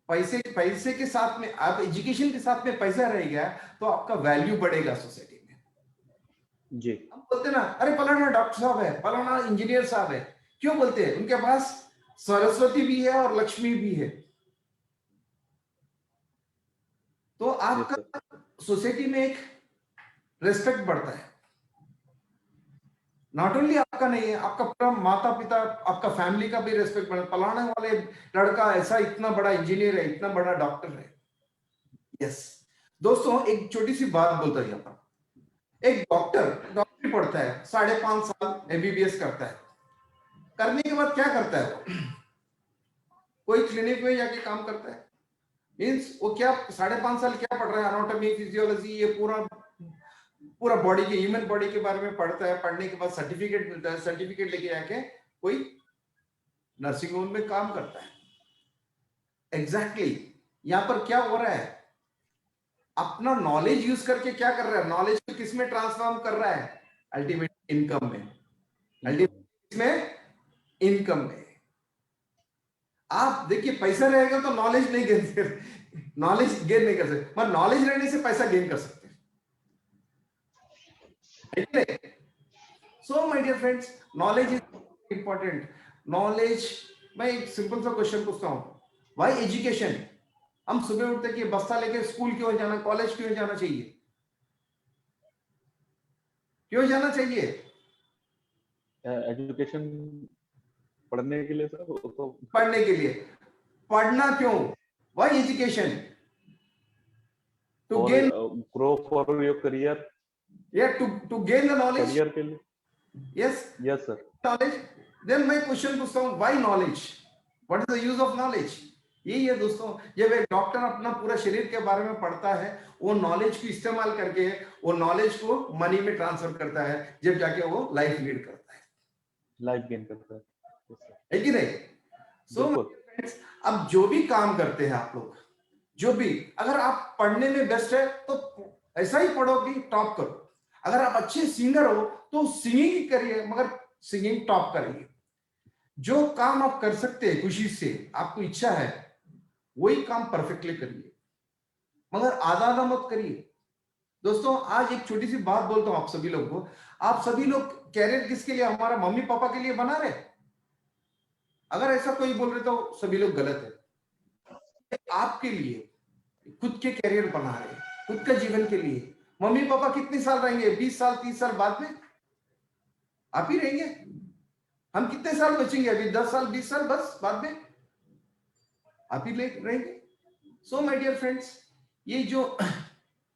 पैसे के साथ में, आप एजुकेशन के साथ में पैसा रहेगा तो आपका वैल्यू बढ़ेगा सोसाइटी में। जी। हम बोलते ना, अरे फलाना डॉक्टर साहब है, फलाना इंजीनियर साहब है, क्यों बोलते हैं? उनके पास सरस्वती भी है और लक्ष्मी भी है। तो आपका सोसाइटी में एक रिस्पेक्ट बढ़ता है। नॉट ओनली आपका नहीं है, आपका पूरा माता पिता, आपका फैमिली का भी रिस्पेक्ट बढ़ता है। फलाने वाले लड़का ऐसा इतना बड़ा इंजीनियर है, इतना बड़ा डॉक्टर है। यस दोस्तों, एक छोटी सी बात बोलता है यहाँ पर। एक डॉक्टर डॉक्टरी पढ़ता है, 5.5 साल एमबीबीएस करता है, करने के बाद क्या करता है वो? कोई क्लिनिक में जाके काम करता है। मीन्स वो क्या 5.5 साल क्या पढ़ रहा है? एनाटॉमी, फिजियोलॉजी, ये पूरा बॉडी के, ह्यूमन बॉडी के बारे में पढ़ता है। पढ़ने के बाद सर्टिफिकेट मिलता है, सर्टिफिकेट लेके जाके कोई नर्सिंग होम में काम करता है। एग्जैक्टली यहाँ पर क्या हो रहा है? अपना नॉलेज यूज करके क्या कर रहा है? नॉलेज को किस में ट्रांसफॉर्म कर रहा है? अल्टीमेट इनकम में। अल्टीमेट में इनकम में। आप देखिए, पैसा रहेगा तो नॉलेज नहीं गेन, नॉलेज गेन नहीं कर सकते, पर नॉलेज रहने से पैसा गेन कर सकते हैं। So my dear friends, knowledge is important. Knowledge, मैं एक सिंपल सा क्वेश्चन पूछता हूं, व्हाई एजुकेशन? हम सुबह उठते कि बस्ता लेके स्कूल क्यों जाना, कॉलेज क्यों जाना चाहिए? क्यों जाना चाहिए? एजुकेशन पढ़ने के लिए सर, तो पढ़ने के लिए। पढ़ना क्यों? Why education? To gain, grow for your career, या to gain the knowledge. Career के लिए। Yes, yes sir. Knowledge. Then मैं क्वेश्चन पूछता हूं, why knowledge? What is the use of knowledge? यही है दोस्तों, जब एक डॉक्टर अपना पूरा शरीर के बारे में पढ़ता है, वो नॉलेज को इस्तेमाल करके वो नॉलेज को मनी में ट्रांसफर करता है, जब जाके वो लाइफ लीड करता है, लाइफ गेन करता है। है कि नहीं? सो फ्रेंड्स, अब जो भी काम करते हैं आप लोग, जो भी, अगर आप पढ़ने में बेस्ट है तो ऐसा ही पढ़ो कि टॉप करो। अगर आप अच्छे सिंगर हो तो सिंगिंग ही करिए, मगर सिंगिंग टॉप करिए। जो काम आप कर सकते हैं खुशी से, आपको इच्छा है, वही काम परफेक्टली करिए, मगर आधा आधा मत करिए। दोस्तों, आज एक छोटी सी बात बोलता हूं आप सभी लोग को। आप सभी लोग कैरियर किसके लिए, हमारा मम्मी पापा के लिए बना रहे? अगर ऐसा कोई बोल रहे तो सभी लोग गलत है। आपके लिए खुद के कैरियर बना रहे, खुद का जीवन के लिए। मम्मी पापा कितने साल रहेंगे? 20 साल 30 साल बाद में आप ही रहेंगे। हम कितने साल बचेंगे? अभी 10 साल 20 साल, बस बाद में आप ही रहेंगे। सो माय डियर फ्रेंड्स, ये जो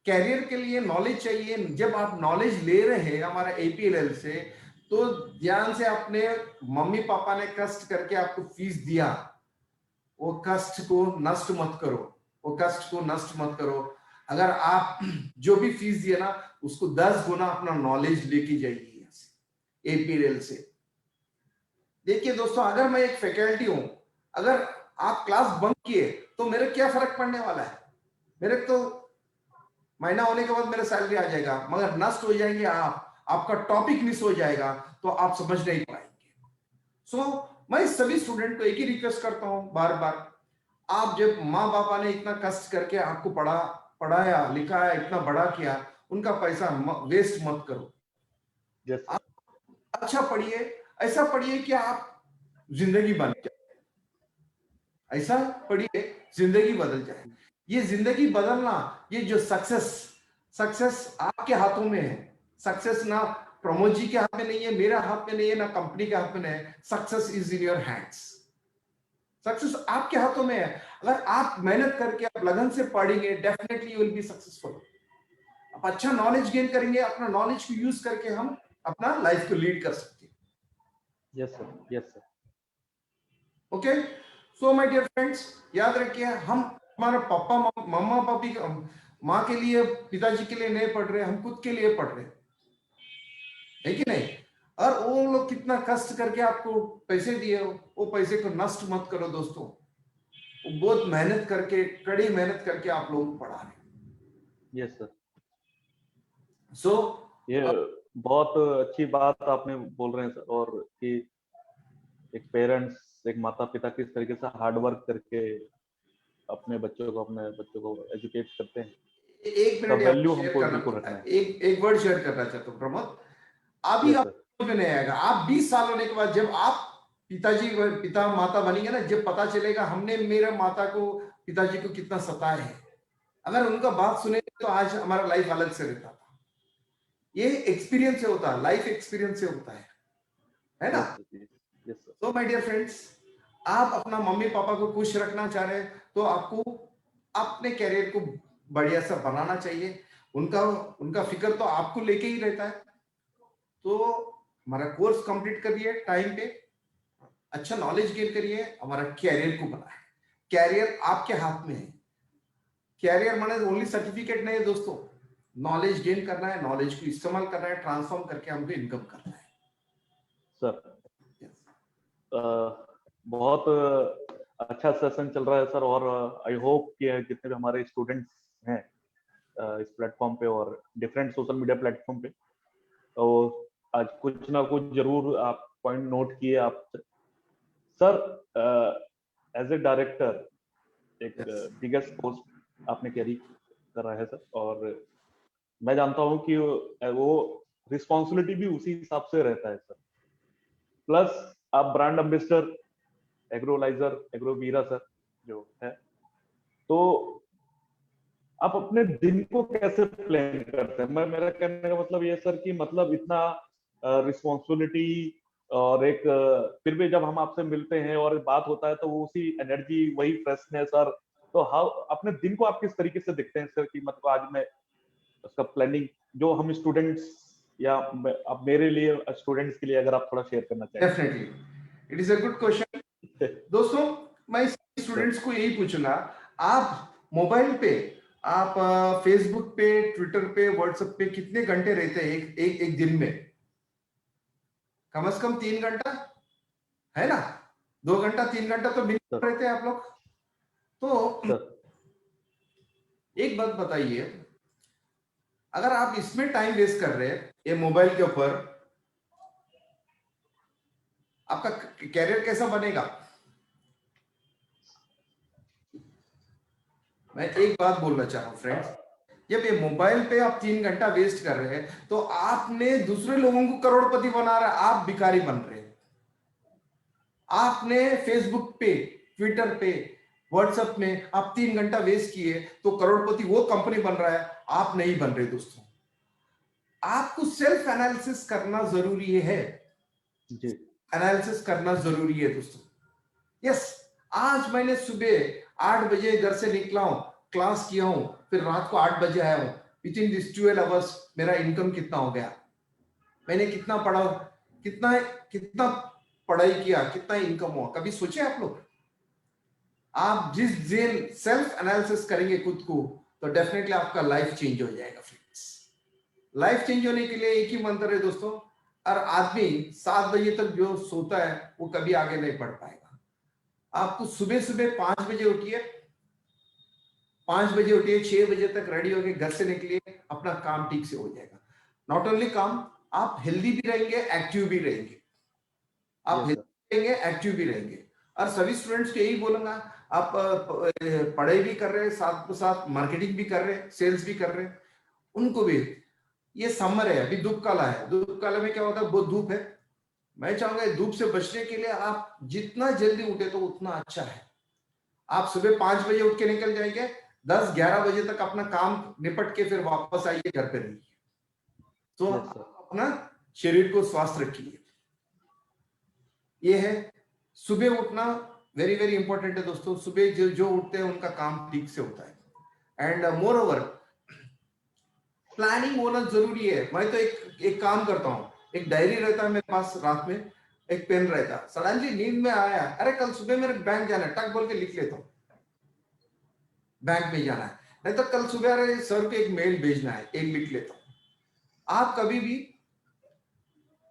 कैरियर के लिए नॉलेज चाहिए, जब आप नॉलेज ले रहे हैं हमारा APLL से, तो ध्यान से, अपने मम्मी पापा ने कष्ट करके आपको फीस दिया, वो कष्ट को नष्ट मत करो, वो कष्ट को नष्ट मत करो। अगर आप जो भी फीस दिए ना, उसको 10 गुना अपना नॉलेज लेके जाइए APLL से। देखिए दोस्तों, अगर मैं एक फैकल्टी हूं, अगर आप क्लास बंक किए तो मेरे क्या फर्क पड़ने वाला है? मेरे तो महीना होने के बाद मेरा सैलरी आ जाएगा, मगर नष्ट हो जाएंगे आपका टॉपिक मिस हो जाएगा, तो आप समझ नहीं पाएंगे। सो मैं सभी स्टूडेंट को एक ही रिक्वेस्ट करता हूं बार बार, आप जब माँ बापा ने इतना कष्ट करके आपको पढ़ाया लिखाया, इतना बड़ा किया, उनका पैसा वेस्ट मत करो। आप अच्छा पढ़िए, ऐसा पढ़िए कि आप जिंदगी बन जाए, ऐसा पढ़िए जिंदगी बदल जाए। ये जिंदगी बदलना, ये जो सक्सेस आपके हाथों में है। सक्सेस ना प्रमोद जी के हाथ में नहीं है, मेरा हाथ में नहीं है, ना कंपनी के हाथ में नहीं है। Success is in your hands. Success आपके हाथों में है। अगर आप मेहनत करके, आप लगन से पढ़ेंगे, definitely you will be successful. आप अच्छा नॉलेज गेन करेंगे, अपना नॉलेज को यूज करके हम अपना लाइफ को लीड कर सकते हैं। Yes sir, yes sir. Okay, so my dear friends, याद रखिए, हम हमारा पापा मम्मा पापी माँ के लिए, पिताजी के लिए नहीं पढ़ रहे, हम खुद के लिए पढ़ रहे, है कि नहीं? और वो लोग कितना कष्ट करके आपको पैसे दिए, वो पैसे को नष्ट मत करो दोस्तों। वो बहुत मेहनत करके, कड़ी मेहनत करके आप लोगों को पढ़ा रहे। Yes sir. सो ये बहुत अच्छी बात आपने बोल रहे हैं सर, और कि एक पेरेंट्स, एक माता पिता किस तरीके से हार्ड वर्क करके अपने बच्चों को एजुकेट करते हैं, एक उसका मिनट वैल्यू शेयर हमको बिल्कुल करना, रखना है। एक वर्ड शेयर करना चाहता हूँ प्रमोद। अभी यस आप सर। में नहीं आएगा, आप 20 साल होने के बाद, जब आप पिता माता बनेंगे ना, जब पता चलेगा हमने मेरे माता को, पिताजी को कितना सताया है। अगर उनका बात सुने तो आज हमारा लाइफ अलग से रहता था। ये एक्सपीरियंस से होता है, लाइफ एक्सपीरियंस से होता है ना? Yes sir, yes sir. तो माय डियर फ्रेंड्स, आप अपना मम्मी पापा को खुश रखना चाह रहे हैं, तो आपको अपने कैरियर को बढ़िया सा बनाना चाहिए। उनका फिक्र तो आपको लेके ही रहता है। तो हमारा कोर्स कंप्लीट करिए टाइम पे, अच्छा नॉलेज गेन करिए, हमारा कैरियर को बनाए। कैरियर आपके हाथ में है। कैरियर माने ओनली सर्टिफिकेट नहीं है दोस्तों, नॉलेज गेन करना है, नॉलेज को इस्तेमाल करना है, ट्रांसफॉर्म करके हमको इनकम करना है सर, yes. बहुत अच्छा सेशन चल रहा है सर, और आई होप कि जितने भी हमारे स्टूडेंट्स हैं इस प्लेटफॉर्म पे और डिफरेंट सोशल मीडिया प्लेटफॉर्म पे, तो आज कुछ ना कुछ जरूर आप पॉइंट नोट किए आप सर। एज ए डायरेक्टर एक Yes. बिगेस्ट पोस्ट आपने कैरी कर रहा है सर, और मैं जानता हूं कि वो रिस्पॉन्सिबिलिटी भी उसी हिसाब से रहता है सर। प्लस आप ब्रांड एम्बेसडर एग्रोवीरा सर जो है, तो आप अपने दिन को कैसे प्लान करते हैं? मैं, मेरा कहने का मतलब ये सर कि मतलब इतना रिस्पॉन्सिबिलिटी, और एक फिर भी जब हम आपसे मिलते हैं और बात होता है तो वो उसी एनर्जी, वही फ्रेशनेस सर, तो हाउ अपने दिन को आप किस तरीके से देखते हैं सर कि मतलब आज मैं उसका प्लानिंग, जो हम स्टूडेंट्स या अब मेरे लिए स्टूडेंट्स के लिए अगर आप थोड़ा शेयर करना चाहें। Definitely, it is a good question. दोस्तों, मैं स्टूडेंट्स को यही पूछूंगा, आप मोबाइल पे, आप फेसबुक पे, ट्विटर पे, व्हाट्सएप पे कितने घंटे रहते हैं एक दिन में? कम से कम 3 घंटा, है ना? 2 घंटा 3 घंटा तो मिनिमम रहते हैं आप लोग। तो एक बात बताइए, अगर आप इसमें टाइम वेस्ट कर रहे हैं ये मोबाइल के ऊपर, आपका कैरियर कैसा बनेगा? मैं एक बात बोलना चाह रहा हूं फ्रेंड्स, जब ये मोबाइल पे आप 3 घंटा वेस्ट कर रहे हैं तो आपने दूसरे लोगों को करोड़पति बना रहा है, आप भिखारी बन रहे हैं। आपने फेसबुक पे, ट्विटर पे, व्हाट्सएप में आप 3 घंटा वेस्ट किए तो करोड़पति वो कंपनी बन रहा है, आप नहीं बन रहे। दोस्तों, आपको सेल्फ एनालिसिस करना जरूरी है जी, एनालिसिस करना जरूरी है दोस्तों। यस, आज मैंने सुबह 8 बजे घर से निकला हूं, क्लास किया हूं, फिर रात को 8 बजे आया हूं। विद इन दिस 12 आवर्स मेरा इनकम कितना हो गया, मैंने कितना पढ़ा, कितना कितना पढ़ाई किया, कितना इनकम हुआ, कभी सोचे आप लोग? आप जिस दिन सेल्फ एनालिसिस करेंगे खुद को, तो डेफिनेटली आपका लाइफ चेंज हो जाएगा फ्रेंड्स। लाइफ चेंज होने के लिए एक ही मंत्र है दोस्तों, और आदमी 7 बजे तक जो सोता है वो कभी आगे नहीं बढ़ पाएगा। आपको सुबह सुबह 5 बजे उठिए, 5 बजे उठिए, 6 बजे तक रेडी होके घर से निकलिए, अपना काम ठीक से हो जाएगा। नॉट ओनली काम, आप हेल्दी भी रहेंगे, एक्टिव भी रहेंगे। आप हेल्दी रहेंगे, एक्टिव भी रहेंगे। और सभी स्टूडेंट्स को यही बोलूंगा, आप पढ़ाई भी कर रहे हैं, साथ में साथ मार्केटिंग भी कर रहे हैं, सेल्स भी कर रहे हैं, उनको भी, ये समर है, अभी धूप काला है, धूप काला में क्या होता है, बहुत धूप है। मैं चाहूंगा धूप से बचने के लिए आप जितना जल्दी उठे तो उतना अच्छा है। आप सुबह 5 बजे उठ के निकल जाएंगे, 10-11 बजे तक अपना काम निपट के फिर वापस आइए, घर पे रहिए। तो अपना शरीर को स्वस्थ रखिए। ये है सुबह उठना, वेरी वेरी इंपॉर्टेंट है दोस्तों। सुबह जो उठते हैं उनका काम ठीक से होता है। एंड मोर ओवर प्लानिंग होना जरूरी है। मैं तो एक काम करता हूँ, एक डायरी रहता है मेरे पास, रात में एक पेन रहता है। सडनली नींद में आया, अरे कल सुबह मेरे बैंक जाना है, टक बोल के लिख लेता हूँ, बैंक में जाना है। नहीं तो कल सुबह अरे सर को एक मेल भेजना है, एक लिख लेता हूँ। आप कभी भी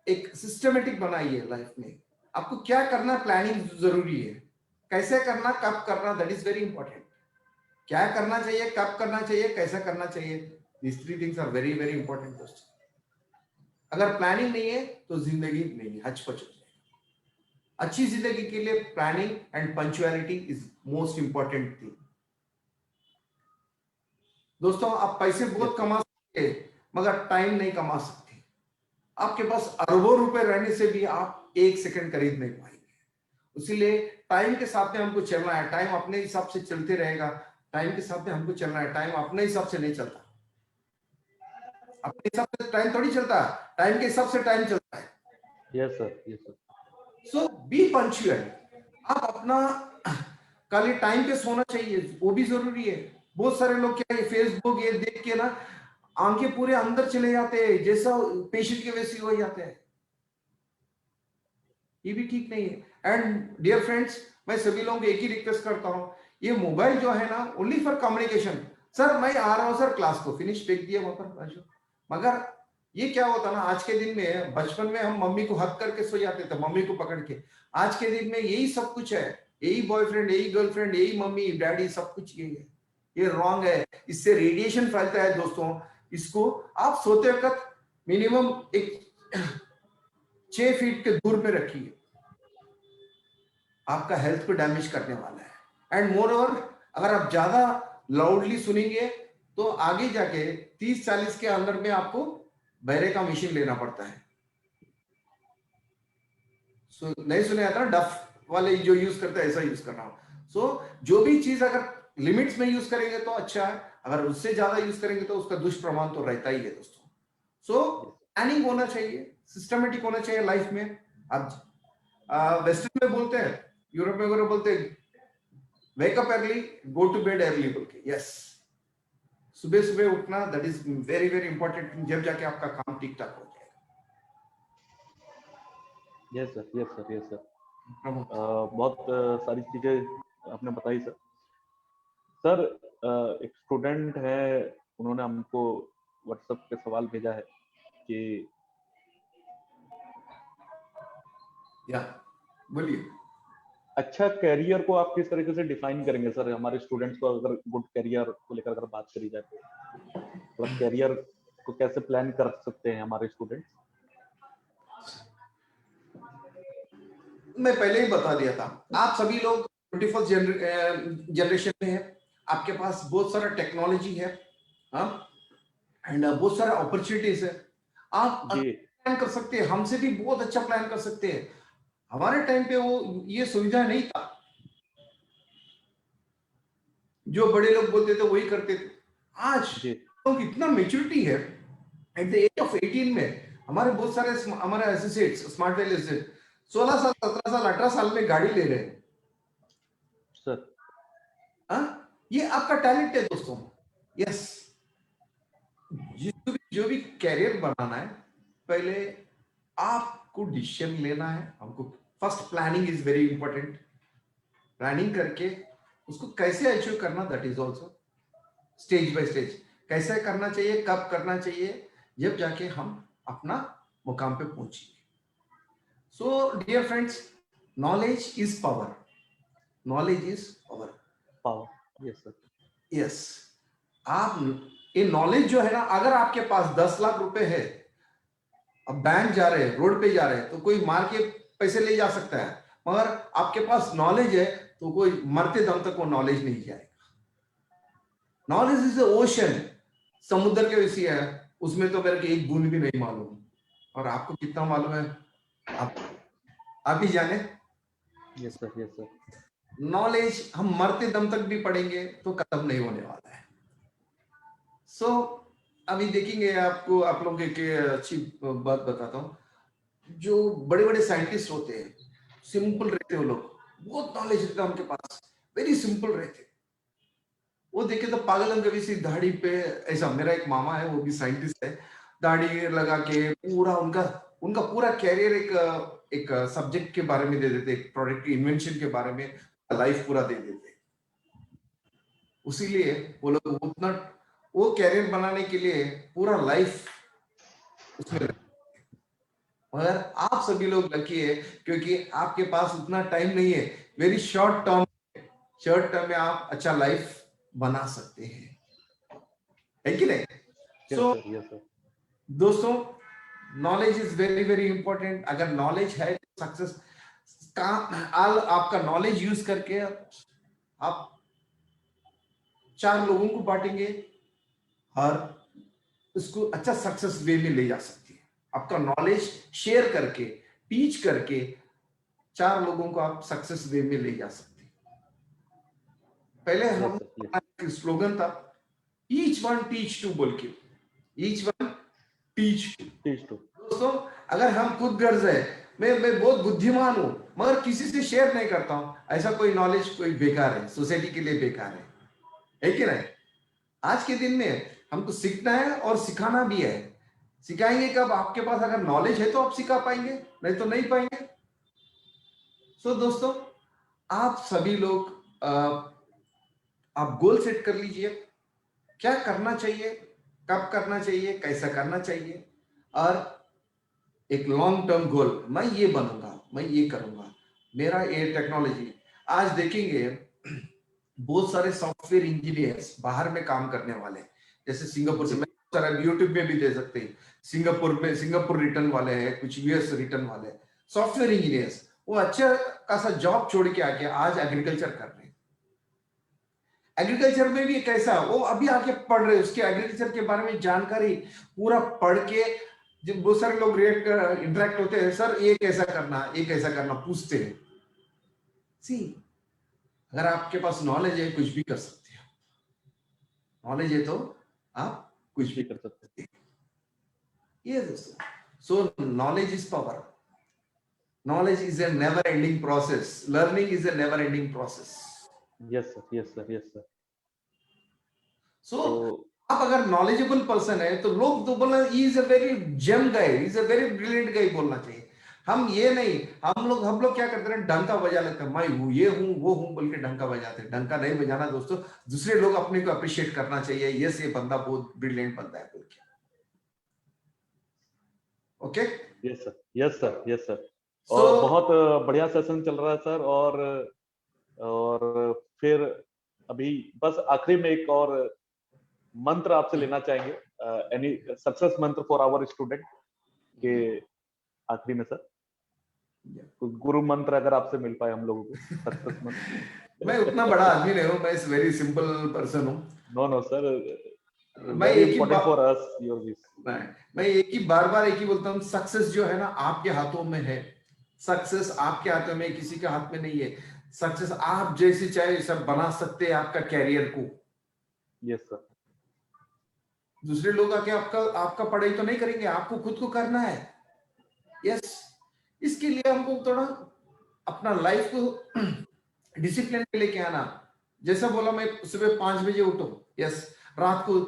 एक सिस्टमेटिक बनाइए लाइफ में, आपको क्या करना, प्लानिंग जरूरी है। कैसे करना, कब करना, दैट इज वेरी इंपॉर्टेंट। क्या करना चाहिए, कब करना चाहिए, कैसा करना चाहिए, these 3 things are very very important दोस्तों। अगर प्लानिंग नहीं है तो जिंदगी नहीं, हचपच हो जाएगा। अच्छी जिंदगी के लिए planning and punctuality is most important thing दोस्तों। आप पैसे बहुत कमा सकते हैं मगर टाइम नहीं कमा सकते। आपके पास अरबों रुपए रहने से भी आप 1 सेकंड खरीद नहीं पाएंगे। इसीलिए टाइम के साथ में हमको चलना है। टाइम अपने हिसाब से चलते रहेगा, टाइम के साथ में हमको चलना है। टाइम अपने हिसाब से नहीं चलता, अपने हिसाब से टाइम थोड़ी चलता है, टाइम के हिसाब से टाइम चलता है। Yes sir, yes sir. सो बी पंक्चुअल। आप अपना खाली टाइम पे सोना चाहिए, वो भी जरूरी है। बहुत सारे लोग क्या है, फेसबुक ये देख के ना आंखें पूरे अंदर चले जाते हैं, जैसा पेशेंट के वैसे हो जाते हैं। ये भी ठीक नहीं है। एंड डियर फ्रेंड्स, मैं सभी लोगों को एक ही रिक्वेस्ट करता हूं, ये मोबाइल जो है ना ओनली फॉर कम्युनिकेशन। सर मैं आ रहा हूं सर क्लास को, फिनिश फेंक दिया वहां पर। मगर ये क्या होता ना, आज के दिन में, बचपन में हम मम्मी को हक करके सो जाते थे, मम्मी को पकड़ के। आज के दिन में यही सब कुछ है, यही बॉयफ्रेंड, यही गर्लफ्रेंड, यही मम्मी डैडी, सब कुछ यही है। ये रॉन्ग है, इससे रेडिएशन फैलता है दोस्तों। इसको आप सोते वक्त मिनिमम एक 6 फीट के दूर पे रखिए, आपका हेल्थ को डैमेज करने वाला है। एंड मोर ओवर अगर आप ज्यादा लाउडली सुनेंगे तो आगे जाके 30-40 के अंदर में आपको बहरे का मशीन लेना पड़ता है। नहीं सुने आता, डफ वाले जो यूज करते हैं ऐसा यूज करना। जो भी चीज अगर लिमिट्स में यूज करेंगे तो अच्छा है, अगर उससे ज्यादा यूज करेंगे तो उसका दुष्प्रभाव तो रहता ही है दोस्तों। प्लानिंग होना चाहिए, सिस्टमेटिक होना चाहिए लाइफ में। अब वेस्टर्न में बोलते हैं, यूरोप में वगैरह बोलते हैं, wake up early, go to bed early बोल के। यस, सुबह सुबह उठना, that is very very important, जब जाके आपका काम ठीक ठाक हो जाएगा। Yes sir, yes sir, yes sir. बहुत सारी चीजें आपने बताई सर। सर एक स्टूडेंट है, उन्होंने हमको व्हाट्सएप पे सवाल भेजा है कि या बोलिए। अच्छा कैरियर को आप किस तरीके से डिफाइन करेंगे सर, हमारे स्टूडेंट्स को अगर गुड कैरियर को लेकर अगर बात करी जाए तो थोड़ा कैरियर को कैसे प्लान कर सकते हैं हमारे स्टूडेंट्स? मैं पहले ही बता दिया था, आप सभी लोग 21st जनरेशन में है, आपके पास बहुत सारा टेक्नोलॉजी है, हाँ, एंड बहुत सारा अपॉर्चुनिटीज है। आप जी प्लान कर सकते हैं, हमसे भी बहुत अच्छा प्लान कर सकते हैं। हमारे टाइम पे वो ये सुविधा नहीं था, जो बड़े लोग बोलते थे वही करते थे। आज जी लोग इतना मेच्योरिटी है, एट द एज ऑफ 18 में हमारे बहुत सारे हमारे एसोसिएट्स, स्मार्ट वेल एसोसिएट 16 साल 17 साल 18 साल में गाड़ी ले रहे हैं। सर। हाँ, ये आपका टैलेंट है दोस्तों। यस, जो भी कैरियर बनाना है, पहले आपको डिसीजन लेना है। हमको first planning is very important. Planning करके उसको कैसे अचीव करना, that is also stage by stage, कैसे करना चाहिए, कब करना चाहिए, जब जाके हम अपना मुकाम पे पहुंचेंगे। So dear friends, knowledge is power, knowledge is power. Power, yes sir. Yes, आप ये नॉलेज जो है ना, अगर आपके पास 10 लाख रुपए है, अब बैंक जा रहे हैं, रोड पे जा रहे हैं, तो कोई मार के पैसे ले जा सकता है, मगर आपके पास नॉलेज है तो कोई मरते दम तक वो नॉलेज नहीं जाएगा। नॉलेज इज ओशन, समुद्र के वैसी है, उसमें तो मेरे को एक बूंद भी नहीं मालूम, और आपको कितना मालूम है आप ही जाने। Yes sir, yes sir. Knowledge हम मरते दम तक भी पढ़ेंगे तो खत्म नहीं होने वाला है। सो अभी देखेंगे, आपको आप लोग एक अच्छी बात बताता हूँ। जो बड़े बड़े साइंटिस्ट होते हैं, सिंपल रहते वो लोग, बहुत नॉलेज रहता है उनके पास, वेरी सिंपल रहते। वो देखे तो पागल कभी सी दाढ़ी पे, ऐसा मेरा एक मामा है, वो भी साइंटिस्ट है, दाढ़ी लगा के पूरा उनका उनका पूरा कैरियर एक सब्जेक्ट के बारे में दे देते, एक प्रोडक्ट की इन्वेंशन के बारे में लाइफ पूरा दे देते। उसीलिए वो लोग उतना, वो कैरियर बनाने के लिए पूरा लाइफ उसमें। मगर आप सभी लोग लकी है, क्योंकि आपके पास उतना टाइम नहीं है। वेरी शॉर्ट टर्म में आप अच्छा लाइफ बना सकते हैं, है कि नहीं? Yes so sir, yes sir. दोस्तों, knowledge is very very important. अगर नॉलेज है, सक्सेस का आपका नॉलेज यूज करके आप 4 लोगों को बांटेंगे और उसको अच्छा सक्सेस वे में ले जा सकते हैं। आपका नॉलेज शेयर करके, टीच करके 4 लोगों को आप सक्सेस वे में ले जा सकते हैं। पहले हम स्लोगन था, ईच वन टीच टू बोल के, ईच वन टीच टू। दोस्तों, अगर हम खुद गर्ज है, मैं बहुत बुद्धिमान हूं मगर किसी से शेयर नहीं करता हूं, ऐसा कोई नॉलेज कोई बेकार है, सोसाइटी के लिए बेकार है कि नहीं? आज के दिन में हमको सीखना है और सिखाना भी है। सिखाएंगे कब? आपके पास अगर नॉलेज है तो आप सिखा पाएंगे, नहीं तो नहीं पाएंगे। सो दोस्तों, आप सभी लोग आप गोल सेट कर लीजिए, क्या करना चाहिए, कब करना चाहिए, कैसा करना चाहिए, और एक लॉन्ग टर्म गोल, मैं ये बनूंगा, मैं ये करूंगा, मेरा ये टेक्नोलॉजी। आज देखेंगे बहुत सारे सॉफ्टवेयर इंजीनियर्स बाहर में काम करने वाले, जैसे सिंगापुर से, मैं सारा यूट्यूब में भी दे सकते हैं, सिंगापुर रिटर्न वाले हैं, कुछ यूएस रिटर्न वाले सॉफ्टवेयर इंजीनियर्स, वो अच्छा खासा जॉब छोड़ के आके आज एग्रीकल्चर कर रहे हैं। एग्रीकल्चर में भी कैसा, वो अभी आके पढ़ रहे हैं, उसके एग्रीकल्चर के बारे में जानकारी पूरा पढ़ के, जब बहुत सारे लोग इंटरेक्ट होते हैं, सर ये कैसा करना, ये कैसा करना, पूछते हैं। सी, अगर आपके पास नॉलेज है, कुछ भी कर सकते हैं। नॉलेज है तो आप कुछ भी कर सकते हैं। ये दोस्तों, so knowledge is power, knowledge is a never ending process, learning is a never ending process. Yes sir, yes sir, yes sir. So आप अगर नॉलेजेबल पर्सन है तो लोग तो बोलना, he is a very gem guy, he is a very brilliant guy बोलना चाहिए। हम ये नहीं, हम लोग क्या करते हैं, डंका बजा लेते हैं, मैं हूँ, ये हूँ, वो हूँ बोल के डंका बजाते हैं। डंका नहीं बजाना दोस्तों, दूसरे लोग अपने को अप्रिशिएट करना चाहिए, यस ये बंदा बहुत ब्रिलियंट बंदा है बोल के। Okay, yes sir, yes sir, yes sir. So और बहुत बढ़िया सेशन चल रहा है सर। और फिर अभी बस आखिरी में एक और मंत्र आपसे लेना चाहेंगे, एनी सक्सेस मंत्र फॉर आवर स्टूडेंट के आखिरी में सर, कुछ गुरु मंत्र अगर आपसे मिल पाए हम लोगों को, सक्सेस मैं मंत्र। उतना बड़ा आदमी नहीं हूँ, मैं वेरी सिंपल पर्सन हूँ। नो नो सर, मैं वेरी एक ही important for us your wish. मैं एक ही बार बार एक ही बोलता हूँ, सक्सेस जो है ना आपके हाथों में है। सक्सेस आपके हाथों में, किसी के हाथ में नहीं है। सक्सेस आप जैसे चाहे सब बना सकते हैं आपका कैरियर को। यस सर, दूसरे लोग आके आपका आपका पढ़ाई तो नहीं करेंगे, आपको खुद को करना है। यस, इसके लिए हमको थोड़ा अपना लाइफ को डिसिप्लिन में लेके आना। जैसा बोला, मैं सुबह 5 बजे उठो, यस, रात को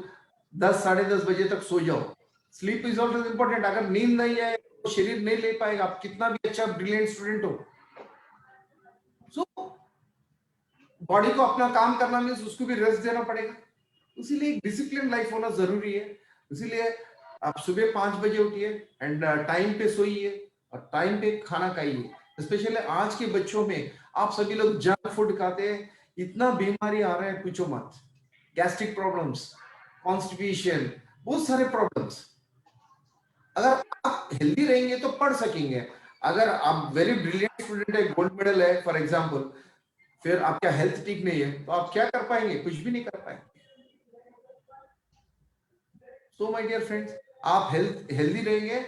10 साढ़े 10 बजे तक सो जाओ। Sleep is also important. अगर नींद नहीं आए तो शरीर नहीं ले पाएगा, आप कितना भी अच्छा ब्रिलियंट स्टूडेंट हो। सो बॉडी को अपना काम करना मीन्स उसको भी रेस्ट देना पड़ेगा। इसीलिए एक डिसिप्लिन लाइफ होना जरूरी है। इसीलिए आप सुबह 5 बजे उठिए एंड टाइम पे सोइए और टाइम पे खाना खाइए। स्पेशली आज के बच्चों में आप सभी लोग जंक फूड खाते हैं, इतना बीमारी आ रहा है पूछो मत। गैस्ट्रिक प्रॉब्लम्स, कॉन्स्टिपेशन, बहुत सारे प्रॉब्लम्स। अगर आप हेल्दी रहेंगे तो पढ़ सकेंगे। अगर आप वेरी ब्रिलियंट स्टूडेंट है, गोल्ड मेडल है फॉर एग्जाम्पल, फिर आपका हेल्थ ठीक नहीं है तो आप क्या कर पाएंगे? कुछ भी नहीं कर पाएंगे। सो माय डियर फ्रेंड्स, आप हेल्दी रहेंगे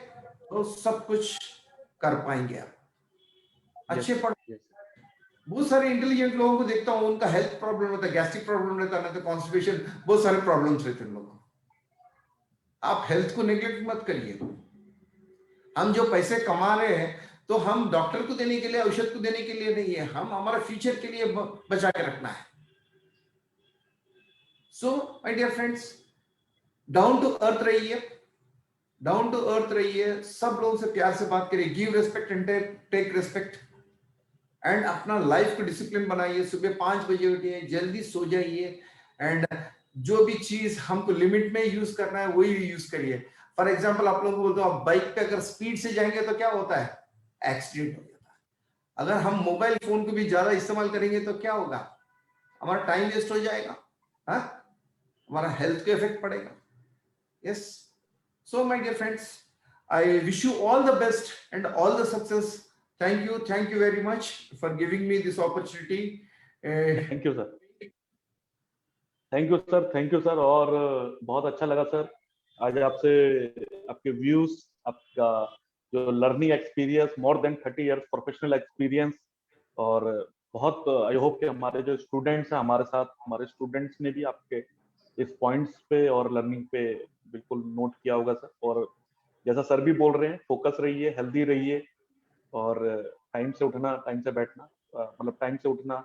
तो सब कुछ कर पाएंगे आप। यस अच्छे सर, पढ़, यस। बहुत सारे इंटेलिजेंट लोगों को देखता हूँ, उनका हेल्थ प्रॉब्लम रहता है, गैस्ट्रिक प्रॉब्लम रहता है, ना तो कॉन्स्टिपेशन, बहुत सारे प्रॉब्लम्स रहते हैं लोगों को। आप हेल्थ को नेग्लेक्ट मत करिए। हम जो पैसे कमा रहे हैं तो हम डॉक्टर को देने के लिए, औषध को देने के लिए नहीं है, हम हमारा फ्यूचर के लिए बचा के रखना है। So my dear friends, down to earth रहिए, डाउन टू अर्थ रहिए, सब लोगों से प्यार से बात करिए, give respect and take respect, and अपना लाइफ को डिसिप्लिन बनाइए। सुबह 5 बजे उठिए, जल्दी सो जाइए, एंड जो भी चीज हमको लिमिट में यूज करना है वही यूज करिए। फॉर एग्जाम्पल आप लोगों को बोलते हो, आप बाइक पे अगर स्पीड से जाएंगे तो क्या होता है? एक्सीडेंट हो जाता है। अगर हम मोबाइल फोन को भी ज्यादा इस्तेमाल करेंगे तो क्या होगा? हमारा टाइम वेस्ट हो जाएगा, हाँ, हमारा हेल्थ को इफेक्ट पड़ेगा। Yes, so my dear friends, I wish you all the best and all the success. Thank you very much for giving me this opportunity. Thank you sir, thank you sir, thank you sir. और बहुत अच्छा लगा sir आज आपसे, आपके views, आपका जो learning experience, more than 30 years professional experience. और बहुत आई होप कि हमारे जो स्टूडेंट्स हैं हमारे साथ, हमारे स्टूडेंट्स ने भी आपके इस पॉइंट्स पे और लर्निंग पे बिल्कुल नोट किया होगा सर। और जैसा सर भी बोल रहे हैं, फोकस रहिए, हेल्दी रहिए, और टाइम से उठना, टाइम से बैठना, मतलब टाइम से उठना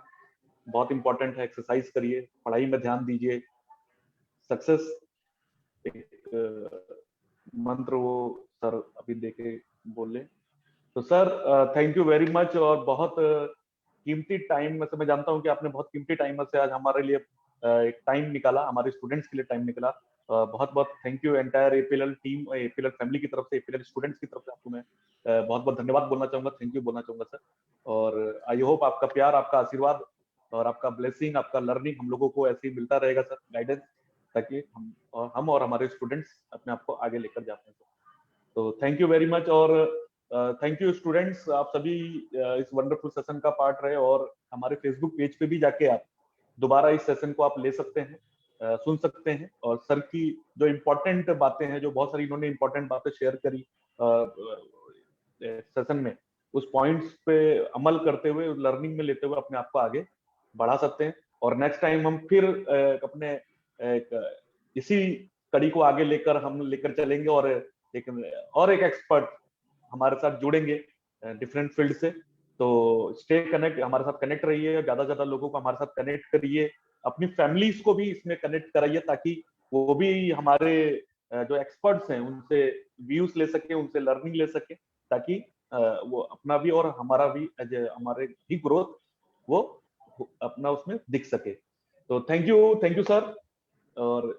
बहुत इंपॉर्टेंट है। एक्सरसाइज करिए, पढ़ाई में ध्यान दीजिए। सक्सेस एक मंत्र वो सर अभी देके बोले। तो sir thank you very much. और बहुत कीमती टाइम में से, मैं जानता हूं कि आपने बहुत कीमती टाइम में से आज हमारे लिए एक टाइम निकाला, हमारे स्टूडेंट्स के लिए टाइम निकाला। बहुत बहुत thank you entire APL team, APL family की तरफ से, एपीएल स्टूडेंट्स की तरफ से आपको मैं बहुत बहुत धन्यवाद बोलना चाहूंगा, थैंक यू बोलना चाहूंगा सर। और आई होप आपका प्यार, आपका आशीर्वाद और आपका ब्लेसिंग, आपका लर्निंग हम लोगों को ऐसे ही मिलता रहेगा सर, गाइडेंस, ताकि हम और हमारे स्टूडेंट्स अपने आप को आगे लेकर जाते हैं। तो थैंक यू वेरी मच। और थैंक यू स्टूडेंट्स, आप सभी इस वंडरफुल सेशन का पार्ट रहे। और हमारे फेसबुक पेज पे भी जाके आप दोबारा इस सेशन को आप ले सकते हैं, सुन सकते हैं। और सर की जो इम्पोर्टेंट बातें हैं, जो बहुत सारी इन्होंने इम्पोर्टेंट बातें शेयर करी सेशन में, उस पॉइंट्स पे अमल करते हुए, लर्निंग में लेते हुए अपने आप को आगे बढ़ा सकते हैं। और नेक्स्ट टाइम हम फिर अपने इसी कड़ी को आगे लेकर हम लेकर चलेंगे, और एक एक्सपर्ट हमारे साथ जुड़ेंगे डिफरेंट फील्ड से। तो स्टे कनेक्ट, हमारे साथ कनेक्ट रहिए, ज्यादा से ज्यादा लोगों को हमारे साथ कनेक्ट करिए, अपनी फैमिलीज को भी इसमें कनेक्ट कराइए, ताकि वो भी हमारे जो एक्सपर्ट्स हैं उनसे व्यूज ले सके, उनसे लर्निंग ले सके, ताकि वो अपना भी और हमारा भी हमारे भी ग्रोथ वो अपना उसमें दिख सके। तो थैंक यू सर। और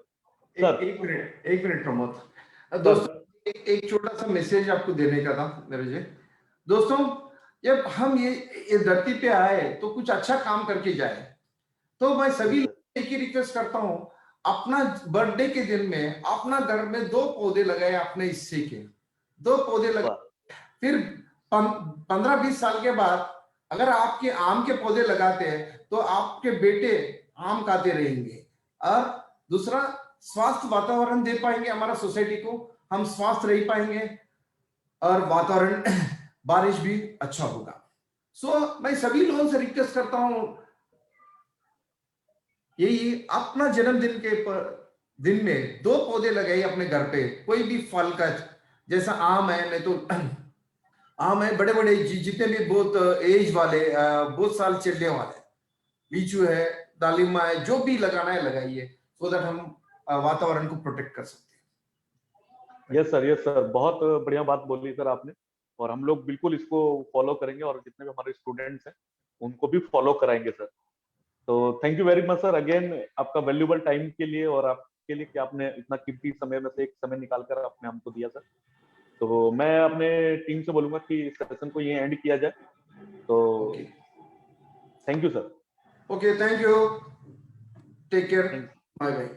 सर एक मिनट प्रमोद। सर दोस्तों एक छोटा सा मैसेज आपको देने का था मेरे जी। दोस्तों जब हम ये धरती पे आए तो कुछ अच्छा काम करके जाए। तो मैं सभी लोगों से एक ही रिक्वेस्ट करता हूँ, अपना बर्थडे के दिन में अपना घर में 2 पौधे लगाए, अपने हिस्से के 2 पौधे लगाए। फिर 15-20 साल के बाद अगर आपके आम के पौधे लगाते हैं तो आपके बेटे आम खाते रहेंगे। और दूसरा, स्वास्थ्य वातावरण दे पाएंगे हमारा सोसाइटी को, हम स्वास्थ्य रह पाएंगे और वातावरण बारिश भी अच्छा होगा। सो मैं सभी लोगों से रिक्वेस्ट करता हूं, यही अपना जन्मदिन के दिन में 2 पौधे लगाइए अपने घर पे, कोई भी फल का, जैसा आम है, नहीं तो आम है, बड़े बड़े जितने भी बहुत एज वाले, बहुत साल चलने वाले, लीचू है, दालिमा है, जो भी लगाना है लगाइए, सो दैट हम वातावरण को प्रोटेक्ट कर सकते हैं। यस सर, बहुत बढ़िया बात बोली सर आपने। और हम लोग बिल्कुल इसको फॉलो करेंगे और जितने भी हमारे स्टूडेंट्स हैं उनको भी फॉलो कराएंगे सर। तो thank you very much sir again, आपका वैल्यूबल टाइम के लिए और आपके लिए कि आपने इतना कीमती समय में से एक समय निकाल कर आपने हमको दिया सर। तो मैं अपने टीम से बोलूंगा कि इस सेशन को ये एंड किया जाए। तो okay, thank you sir. Okay, thank you, take care, thank bye bye.